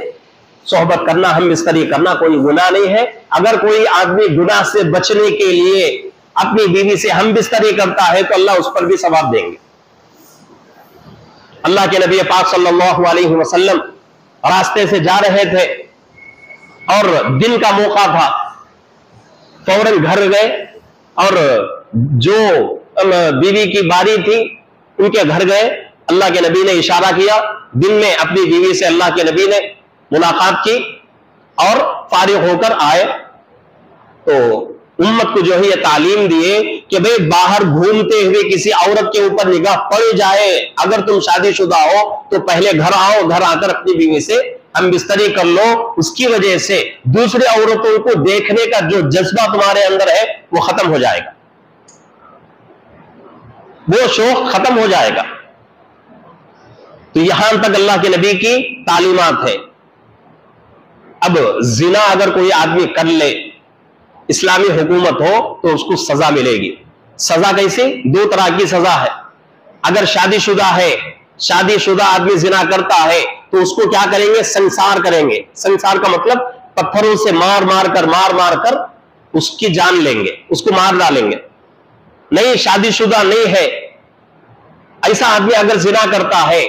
صحبت کرنا، ہم بستری کرنا کوئی گناہ نہیں ہے۔ اگر کوئی آدمی گناہ سے بچنے کے لیے اپنی بیوی سے ہم بستری کرتا ہے تو اللہ اس پر بھی ثواب دیں گے۔ اللہ کے نبی پاک صلی اللہ علیہ وسلم راستے سے جا رہے تھے اور دن کا موقع تھا، فوراً گھر گئے اور جو بیوی کی باری تھی ان کے گھر گئے۔ اللہ کے نبی نے اشارہ کیا، دن میں اپنی بیوی سے اللہ کے نبی نے ملاقات کی اور فارغ ہو کر آئے۔ تو امت کو جو ہے یہ تعلیم دیے کہ بھئی باہر گھومتے ہوئے کسی عورت کے اوپر نگاہ پڑ جائے، اگر تم شادی شدہ ہو تو پہلے گھر آؤ، گھر آ کر اپنی بیوی سے ہم بستری کر لو، اس کی وجہ سے دوسرے عورتوں کو دیکھنے کا جو جذبہ تمہارے اندر ہے وہ ختم ہو جائے گا، وہ شوق ختم ہو جائے گا۔ تو یہاں تک اللہ کے نبی کی تعلیمات ہے۔ اب زنا اگر کوئی آدمی کر لے، اسلامی حکومت ہو تو اس کو سزا ملے گی۔ سزا کیسے؟ 2 طرح کی سزا ہے۔ اگر شادی شدہ ہے، شادی شدہ آدمی زنا کرتا ہے تو اس کو کیا کریں گے؟ سنسار کریں گے۔ سنسار کا مطلب پتھروں سے مار مار کر اس کی جان لیں گے، اس کو مار ڈالیں گے۔ نہیں، شادی شدہ نہیں ہے ایسا آدمی اگر زنا کرتا ہے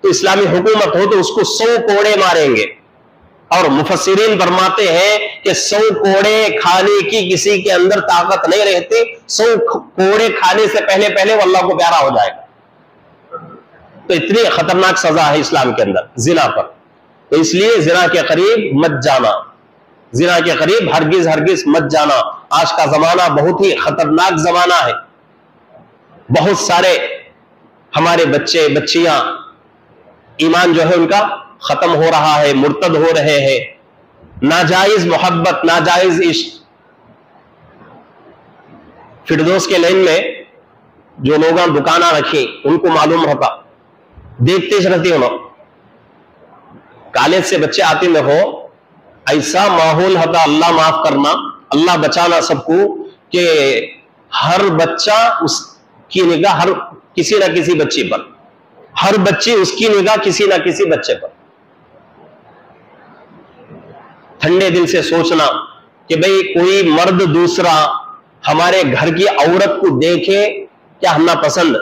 تو اسلامی حکومت ہو تو اس کو 100 کوڑے ماریں گے. اور مفسرین فرماتے ہیں کہ 100 کوڑے کھانے کی کسی کے اندر طاقت نہیں رہتی. 100 کوڑے کھانے سے پہلے وہ اللہ کو پیارا ہو جائے گا. تو اتنی خطرناک سزا ہے اسلام کے اندر زنا پر. تو اس لیے زنا کے قریب مت جانا, زنا کے قریب ہرگز مت جانا. آج کا زمانہ بہت ہی خطرناک زمانہ ہے. بہت سارے ہمارے بچے بچیاں ایمان جو ہے ان کا ختم ہو رہا ہے, مرتد ہو رہے ہیں. ناجائز محبت, ناجائز عشق. فردوس کے لائن میں جو لوگاں دکانہ رکھی ان کو معلوم رہتا, دیکھتے رہتے انہوں. کالج سے بچے آتے میں ہو, ایسا ماحول ہوتا, اللہ معاف کرنا, اللہ بچانا سب کو, کہ ہر بچہ اس کی نگاہ ہر کسی نہ کسی بچی پر, ہر بچی اس کی نگاہ کسی نہ کسی بچے پر. ٹھنڈے دل سے سوچنا کہ بھئی کوئی مرد دوسرا ہمارے گھر کی عورت کو دیکھے, کیا ہم ناپسند,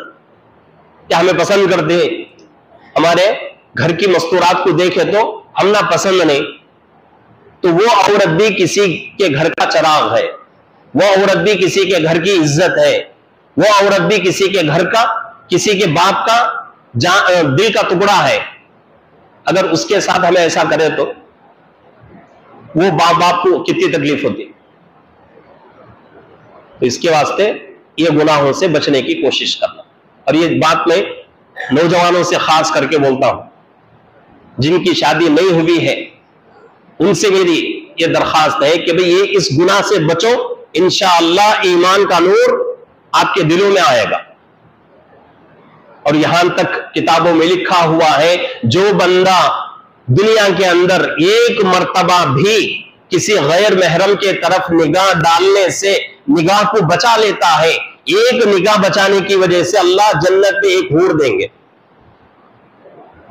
کیا ہمیں پسند کرتے ہیں, ہمارے گھر کی مستورات کو دیکھے تو ہم ناپسند نہیں, تو وہ عورت بھی کسی کے گھر کا چراغ ہے, وہ عورت بھی کسی کے گھر کی عزت ہے, وہ عورت بھی کسی کے گھر کا, کسی کے باپ کا دل کا ٹکڑا ہے. اگر اس کے ساتھ ہمیں ایسا کرے تو وہ باپ کو کتنی تکلیف ہوتی. تو اس کے واسطے یہ گناہوں سے بچنے کی کوشش کرنا. اور یہ بات میں نوجوانوں سے خاص کر کے بولتا ہوں, جن کی شادی نہیں ہوئی ہے ان سے میری یہ درخواست ہے کہ بھئی یہ اس گناہ سے بچو, انشاءاللہ ایمان کا نور آپ کے دلوں میں آئے گا. اور یہاں تک کتابوں میں لکھا ہوا ہے, جو بندہ دنیا کے اندر ایک مرتبہ بھی کسی غیر محرم کے طرف نگاہ ڈالنے سے نگاہ کو بچا لیتا ہے, ایک نگاہ بچانے کی وجہ سے اللہ جنت میں ایک حور دیں گے.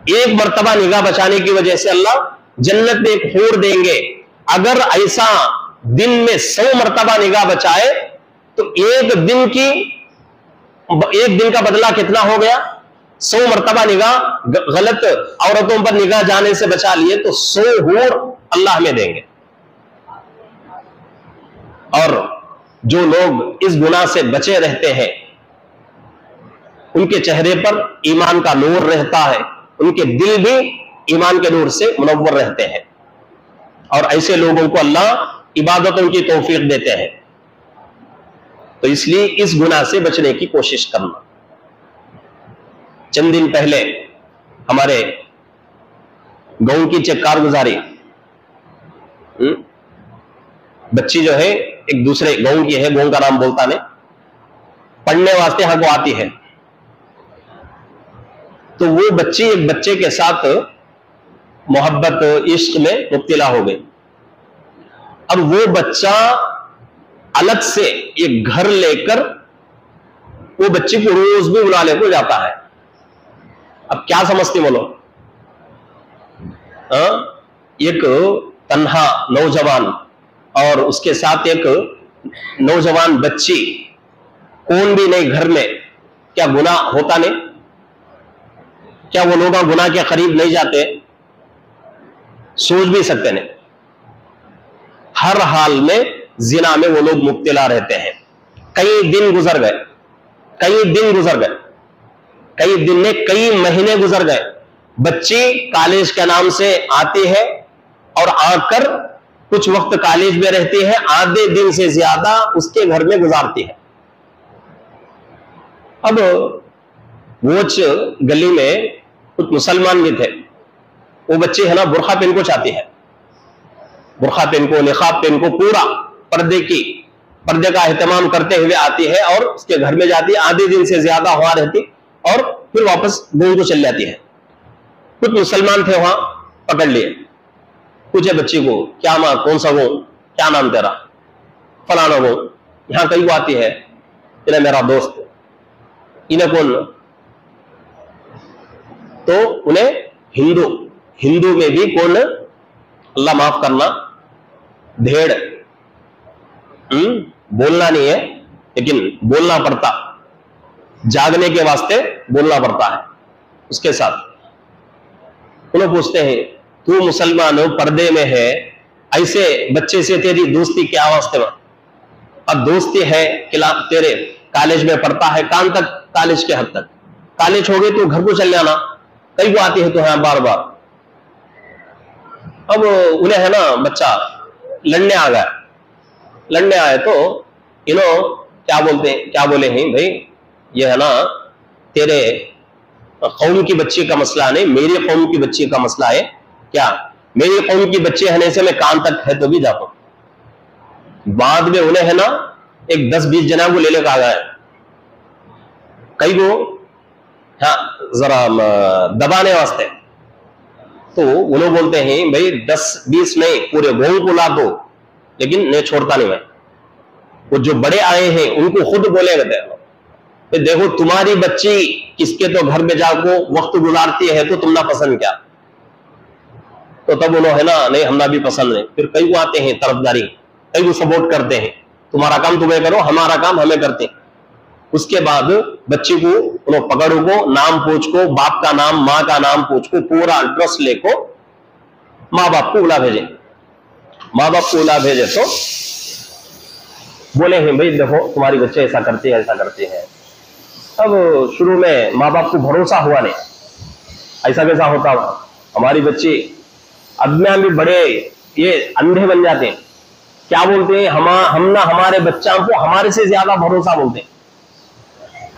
ایک مرتبہ نگاہ بچانے کی وجہ سے اللہ جنت میں ایک حور دیں گے. اگر ایسا دن میں 100 مرتبہ نگاہ بچائے تو ایک دن کا بدلہ کتنا ہو گیا؟ 100 مرتبہ نگاہ غلط عورتوں پر نگاہ جانے سے بچا لیے تو 100 حور اللہ ہمیں دیں گے. اور جو لوگ اس گناہ سے بچے رہتے ہیں ان کے چہرے پر ایمان کا نور رہتا ہے, ان کے دل بھی ایمان کے نور سے منور رہتے ہیں, اور ایسے لوگوں کو اللہ عبادتوں کی توفیق دیتے ہیں. تو اس لیے اس گناہ سے بچنے کی کوشش کرنا. چند دن پہلے ہمارے گاؤں کی چیک کارگزاری بچی جو ہے ایک دوسرے گاؤں کی ہے, گاؤں کا نام بولتا نہیں, پڑھنے واسطے یہاں کو آتی ہے. تو وہ بچی ایک بچے کے ساتھ محبت عشق میں مبتلا ہو گئی, اور وہ بچہ الگ سے ایک گھر لے کر وہ بچی کو روز بھی بلانے کو جاتا ہے. اب کیا سمجھتے بولو, ایک تنہا نوجوان اور اس کے ساتھ ایک نوجوان بچی, کون بھی نہیں گھر میں, کیا گناہ ہوتا نہیں؟ کیا وہ لوگ گناہ کے قریب نہیں جاتے؟ سوچ بھی سکتے نہیں. ہر حال میں زنا میں وہ لوگ مبتلا رہتے ہیں. کئی دن گزر گئے, کئی دن میں کئی مہینے گزر گئے. بچی کالج کے نام سے آتی ہے اور آ کر کچھ وقت کالج میں رہتی ہے, آدھے دن سے زیادہ اس کے گھر میں گزارتی ہے. اب ووچ گلی میں کچھ مسلمان بھی تھے, وہ بچی ہے نا برقع پہن کو چاہتی ہے, برقع پہن کو, نقاب پہن کو, پورا پردے کا اہتمام کرتے ہوئے آتی ہے اور اس کے گھر میں جاتی ہے, آدھے دن سے زیادہ وہاں رہتی اور پھر واپس گاؤں کو چل جاتی ہے. کچھ مسلمان تھے وہاں, پکڑ لیے, پوچھے بچی کو, کیا ماں, کون سا گاؤں, کیا نام تیرا؟ فلانا گاؤں. یہاں کئی کو آتی ہے, انہیں میرا دوست, انہیں کون؟ تو انہیں ہندو میں بھی کون, اللہ معاف کرنا, بھیڑ, بولنا نہیں ہے لیکن بولنا پڑتا, جاگنے کے واسطے بولنا پڑتا ہے اس کے ساتھ. انہوں پوچھتے ہیں تو مسلمان ہو، پردے میں ہے، ایسے بچے سے تیری دوستی کیا واسطے میں؟ اب دوستی ہے تیرے کالج میں پڑھتا ہے، کہاں تک؟ کالج کے حد تک. کالج ہو گئے تو گھر کو چل جانا، کئی وہ آتی ہے تو ہاں بار بار. اب انہیں ہے نا بچہ لڑنے آ گیا، لڑنے آئے تو انہوں کیا بولے ہیں بھائی یہ ہے نا تیرے قوم کی بچی کا مسئلہ نہیں، میری قوم کی بچی کا مسئلہ ہے. کیا میری قوم کی بچے ہونے سے میں کان تک ہے تو بھی جاتا ہوں. بعد میں انہیں ہے نا ایک 10-20 جنا کو لے لے کے آ گئے، کئی کو ہاں ذرا دبانے واسطے. تو انہوں بولتے ہیں بھائی 10-20 نہیں، پورے گاؤں کو لا دو، لیکن نہیں چھوڑتا نہیں میں. وہ جو بڑے آئے ہیں ان کو خود بولے گا دیکھو تمہاری بچی کس کے تو گھر میں جا کو وقت گزارتی ہے تو تم نہ پسند کیا؟ تو تب انہوں ہے نا نہیں ہم نہ بھی پسند نہیں. پھر کئی کو آتے ہیں طرفداری، کئی کو سپورٹ کرتے ہیں، تمہارا کام تمہیں کرو، ہمارا کام ہمیں کرتے ہیں. اس کے بعد بچی کو انہوں پکڑو کو، نام پوچھ کو، باپ کا نام ماں کا نام پوچھ کو، پورا ایڈریس لے کو ماں باپ کو بلا بھیجے. ماں باپ کو بلا بھیجے تو بولے ہیں بھائی دیکھو تمہاری بچے ایسا کرتے ہیں ایسا کرتے ہیں. اب شروع میں ماں باپ کو بھروسہ ہوا نہیں، ایسا کیسا ہوتا ہوا، ہماری بچی اب میں بھی بڑے یہ اندھے بن جاتے ہیں. کیا بولتے ہیں ہم نہ ہمارے بچوں کو ہمارے سے زیادہ بھروسہ بولتے ہیں،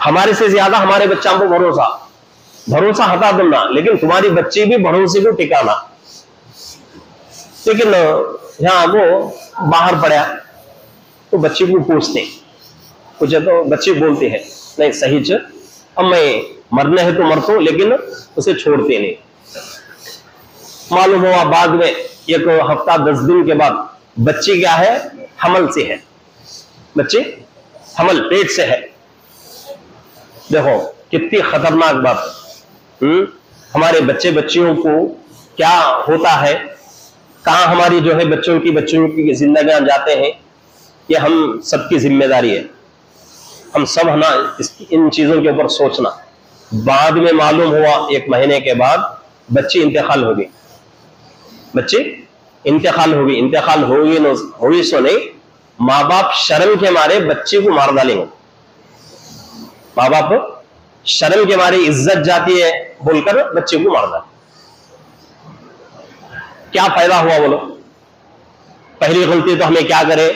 ہمارے سے زیادہ ہمارے بچوں کو بھروسہ ہٹا دلنا، لیکن تمہاری بچی بھی بھروسے کو ٹکانا. لیکن یہاں وہ باہر پڑا تو بچی کو پوچھتے کچھ تو بچی بولتی ہے نہیں صحیح اب میں مرنے ہے تو مرتا ہوں، لیکن اسے چھوڑتے نہیں. معلوم ہوا بعد میں 1 ہفتہ 10 دن کے بعد بچی کیا ہے؟ حمل سے ہے، بچی حمل پیٹ سے ہے. دیکھو کتنی خطرناک بات. ہمارے بچے بچیوں کو کیا ہوتا ہے، کہاں ہماری جو ہے بچوں کی زندگیاں جاتے ہیں، یہ ہم سب کی ذمہ داری ہے. ہم سب ہے نا ان چیزوں کے اوپر سوچنا. بعد میں معلوم ہوا 1 مہینے کے بعد بچی انتقال ہو گئی. بچی انتقال ہوگی سو نہیں، ماں باپ شرم کے مارے بچی کو مار ڈالیں گے. ماں باپ شرم کے مارے عزت جاتی ہے بول کر بچے کو مار ڈالیں. کیا فائدہ ہوا بولو؟ پہلی غلطی تو ہمیں کیا کرے،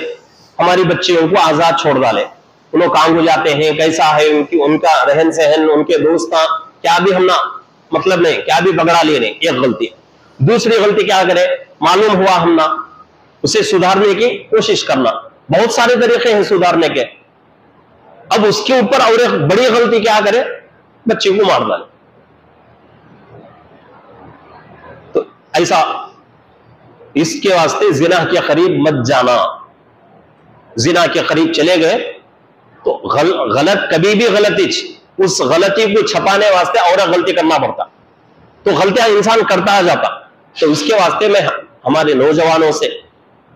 ہماری بچیوں کو آزاد چھوڑ ڈالے. انہوں کام ہو جاتے ہیں، کیسا ہے ان کا رہن سہن، ان کے دوست کیا بھی ہم نہ مطلب نہیں، کیا بھی بگڑا لیے نہیں. ایک غلطی. دوسری غلطی کیا کرے، معلوم ہوا ہم نہ اسے سدھارنے کی کوشش کرنا. بہت سارے طریقے ہیں سدھارنے کے. اب اس کے اوپر اور ایک بڑی غلطی کیا کرے، بچے کو مار ڈالے. تو ایسا اس کے واسطے زنا کے قریب مت جانا. زنا کے قریب چلے گئے تو غلط کبھی بھی غلطی اس غلطی کو چھپانے واسطے اور غلطی کرنا پڑتا، تو غلطیاں انسان کرتا جاتا. تو اس کے واسطے میں ہمارے نوجوانوں سے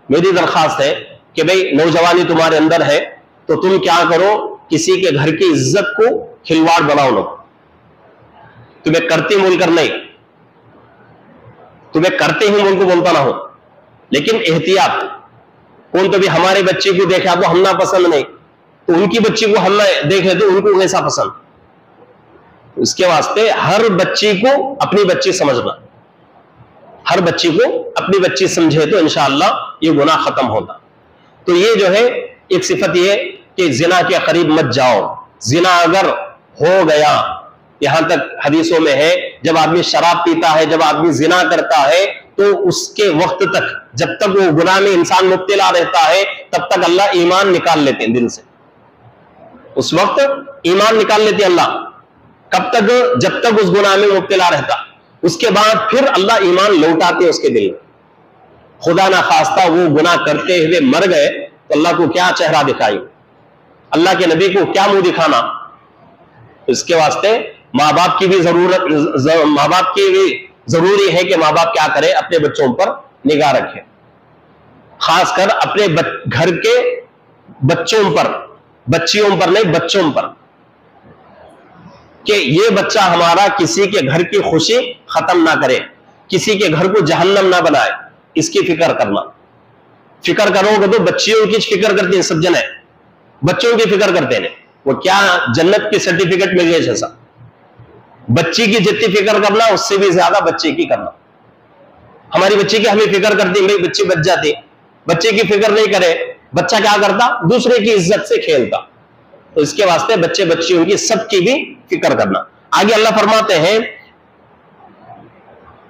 میری درخواست ہے کہ بھئی نوجوانی تمہارے اندر ہے تو تم کیا کرو، کسی کے گھر کی عزت کو کھلواڑ بناؤ نہ. تمہیں کرتے مول کر نہیں، تمہیں کرتے ہی مول کو بولتا نہ ہو، لیکن احتیاط. کون تو بھی ہمارے بچے کو دیکھا تو ہم نہ پسند نہیں، تو ان کی بچی کو ہم نہ دیکھے تو ان کو ویسا پسند. اس کے واسطے ہر بچی کو اپنی بچی سمجھنا، ہر بچی کو اپنی بچی سمجھے تو انشاءاللہ یہ گناہ ختم ہوتا. تو یہ جو ہے ایک صفت یہ کہ زنا کے قریب مت جاؤ. زنا اگر ہو گیا، یہاں تک حدیثوں میں ہے جب آدمی شراب پیتا ہے، جب آدمی زنا کرتا ہے تو اس کے وقت تک جب تک وہ گناہ میں انسان مبتلا رہتا ہے تب تک اللہ ایمان نکال لیتے ہیں دل سے. اس وقت ایمان نکال لیتے اللہ. کب تک؟ جب تک اس گناہ میں مبتلا رہتا. اس کے بعد پھر اللہ ایمان لوٹاتے اس کے دل میں. خدا نہ خواستہ وہ گناہ کرتے ہوئے مر گئے تو اللہ کو کیا چہرہ دکھائی، اللہ کے نبی کو کیا منہ دکھانا. اس کے واسطے ماں باپ کی بھی ضروری ہے کہ ماں باپ کیا کرے، اپنے بچوں پر نگاہ رکھے، خاص کر اپنے گھر کے بچوں پر، بچیوں پر نہیں بچوں پر. کہ یہ بچہ ہمارا کسی کے گھر کی خوشی ختم نہ کرے، کسی کے گھر کو جہنم نہ بنائے، اس کی فکر کرنا. فکر کرو گے تو بچیوں کی فکر کرتے ہیں، سب جنے بچوں کی فکر کرتے ہیں. وہ کیا جنت کی سرٹیفکیٹ مل گئے جیسا. بچی کی جتنی فکر کرنا اس سے بھی زیادہ بچے کی کرنا. ہماری بچی کی ہمیں فکر کرتی ہے، بچی بچ جاتی، بچے کی فکر نہیں کرے، بچہ کیا کرتا؟ دوسرے کی عزت سے کھیلتا. تو اس کے واسطے بچے بچیوں کی سب کی بھی فکر کرنا. آگے اللہ فرماتے ہیں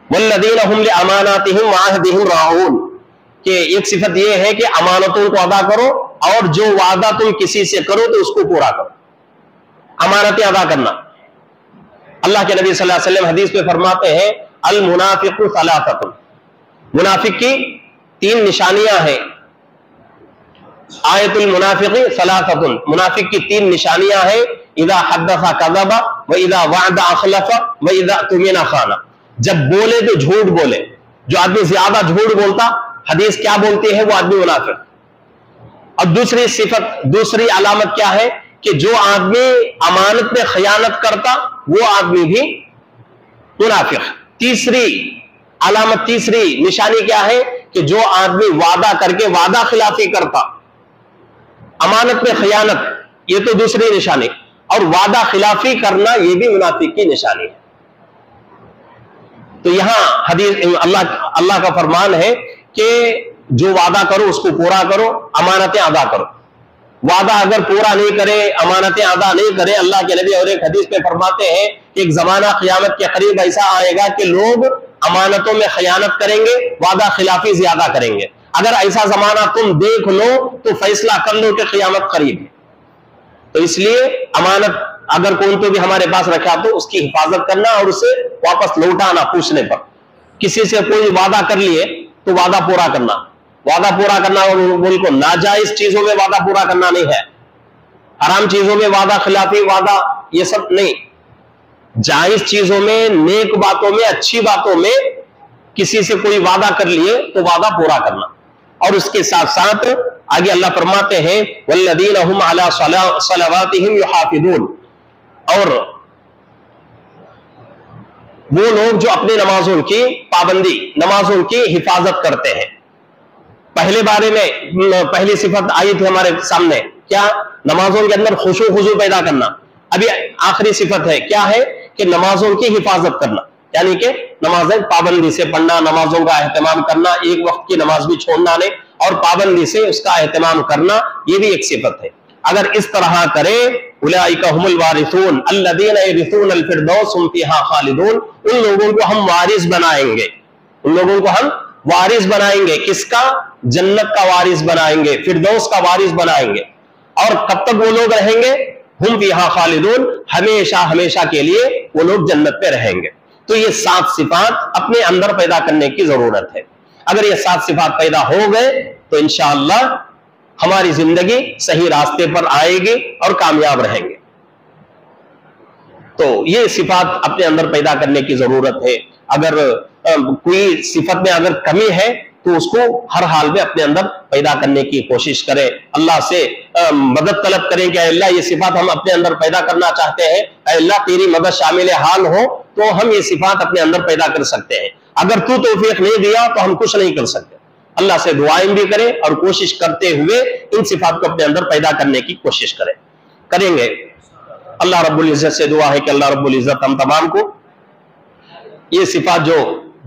والذین هم لاماناتهم وعهدهم راعون، کہ ایک صفت یہ ہے کہ امانتوں کو ادا کرو اور جو وعدہ تم کسی سے کرو تو اس کو پورا کرو. امانتیں ادا کرنا. اللہ کے نبی صلی اللہ علیہ وسلم حدیث میں فرماتے ہیں المنافق ثلاثۃ، منافق کی 3 نشانیاں ہیں. آیت المنافق ثلاثۃ، منافق کی 3 نشانیاں ہیں. اذا حدث کذب واذا وعد اخلف واذا اؤتمن خان. جب بولے تو جھوٹ بولے. جو آدمی زیادہ جھوٹ بولتا، حدیث کیا بولتی ہے؟ وہ آدمی منافق. اور دوسری صفت، دوسری علامت کیا ہے؟ کہ جو آدمی امانت میں خیانت کرتا وہ آدمی بھی منافق. تیسری علامت، تیسری نشانی کیا ہے؟ کہ جو آدمی وعدہ کر کے وعدہ خلافی کرتا، امانت میں خیانت، یہ تو دوسری نشانی، اور وعدہ خلافی کرنا یہ بھی منافق کی نشانی ہے. تو یہاں حدیث اللہ کا فرمان ہے کہ جو وعدہ کرو اس کو پورا کرو، امانتیں ادا کرو. وعدہ اگر پورا نہیں کرے، امانتیں ادا نہیں کرے، اللہ کے نبی اور ایک حدیث میں فرماتے ہیں کہ ایک زمانہ قیامت کے قریب ایسا آئے گا کہ لوگ امانتوں میں خیانت کریں گے، وعدہ خلافی زیادہ کریں گے. اگر ایسا زمانہ تم دیکھ لو تو فیصلہ کر لو کہ قیامت قریب ہے. تو اس لیے امانت اگر کون تو بھی ہمارے پاس رکھا تو اس کی حفاظت کرنا اور اسے واپس لوٹانا پوچھنے پر. کسی سے کوئی وعدہ کر لیے تو وعدہ پورا کرنا. وعدہ پورا کرنا اور بالکل ناجائز چیزوں میں وعدہ پورا کرنا نہیں ہے. حرام چیزوں میں وعدہ خلافی، وعدہ یہ سب نہیں. جائز چیزوں میں، نیک باتوں میں، اچھی باتوں میں کسی سے کوئی وعدہ کر لیے تو وعدہ پورا کرنا. اور اس کے ساتھ ساتھ آگے اللہ فرماتے ہیں والذین هم علی صلواتهم یحافظون، اور وہ لوگ جو اپنے نمازوں کی پابندی، نمازوں کی حفاظت کرتے ہیں. پہلے بارے میں پہلی صفت آئی تھی ہمارے سامنے، کیا؟ نمازوں کے اندر خشوع خضوع پیدا کرنا. ابھی آخری صفت ہے، کیا ہے؟ کہ نمازوں کی حفاظت کرنا، یعنی کہ نمازیں پابندی سے پڑھنا، نمازوں کا اہتمام کرنا، ایک وقت کی نماز بھی چھوڑنا نہیں اور پابندی سے اس کا اہتمام کرنا، یہ بھی ایک صفت ہے. اگر اس طرح کرے اولئک هم الوارثون الذین یرثون الفردوس هم فیہا خالدون، ان لوگوں کو ہم وارث بنائیں گے. ان لوگوں کو ہم وارث بنائیں گے. کس کا؟ جنت کا وارث بنائیں گے، فردوس کا وارث بنائیں گے. اور کب تک وہ لوگ رہیں گے؟ ہم فیہا خالدون، ہمیشہ ہمیشہ کے لیے وہ لوگ جنت پہ رہیں گے. تو یہ 7 صفات اپنے اندر پیدا کرنے کی ضرورت ہے. اگر یہ 7 صفات پیدا ہو گئے تو انشاءاللہ ہماری زندگی صحیح راستے پر آئے گی اور کامیاب رہیں گے. تو یہ صفات اپنے اندر پیدا کرنے کی ضرورت ہے. اگر کوئی صفت میں اگر کمی ہے تو اس کو ہر حال میں اپنے اندر پیدا کرنے کی کوشش کریں. اللہ سے مدد طلب کریں کہ اے اللہ یہ صفات ہم اپنے اندر پیدا کرنا چاہتے ہیں، اے اللہ تیری مدد شامل حال ہو تو ہم یہ صفات اپنے اندر پیدا کر سکتے ہیں. اگر تو توفیق نہیں دیا تو ہم کچھ نہیں کر سکتے. اللہ سے دعائیں بھی کریں اور کوشش کرتے ہوئے ان صفات کو اپنے اندر پیدا کرنے کی کوشش کریں گے. اللہ رب العزت سے دعا ہے کہ اللہ رب العزت ہم تمام کو یہ صفات جو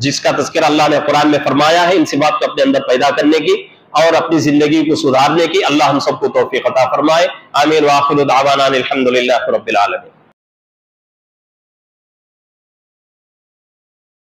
جس کا تذکرہ اللہ نے قرآن میں فرمایا ہے، ان صفات کو اپنے اندر پیدا کرنے کی اور اپنی زندگی کو سدھارنے کی اللہ ہم سب کو توفیق عطا فرمائے. آمین. وآخر دعوانا الحمدللہ رب العالمین.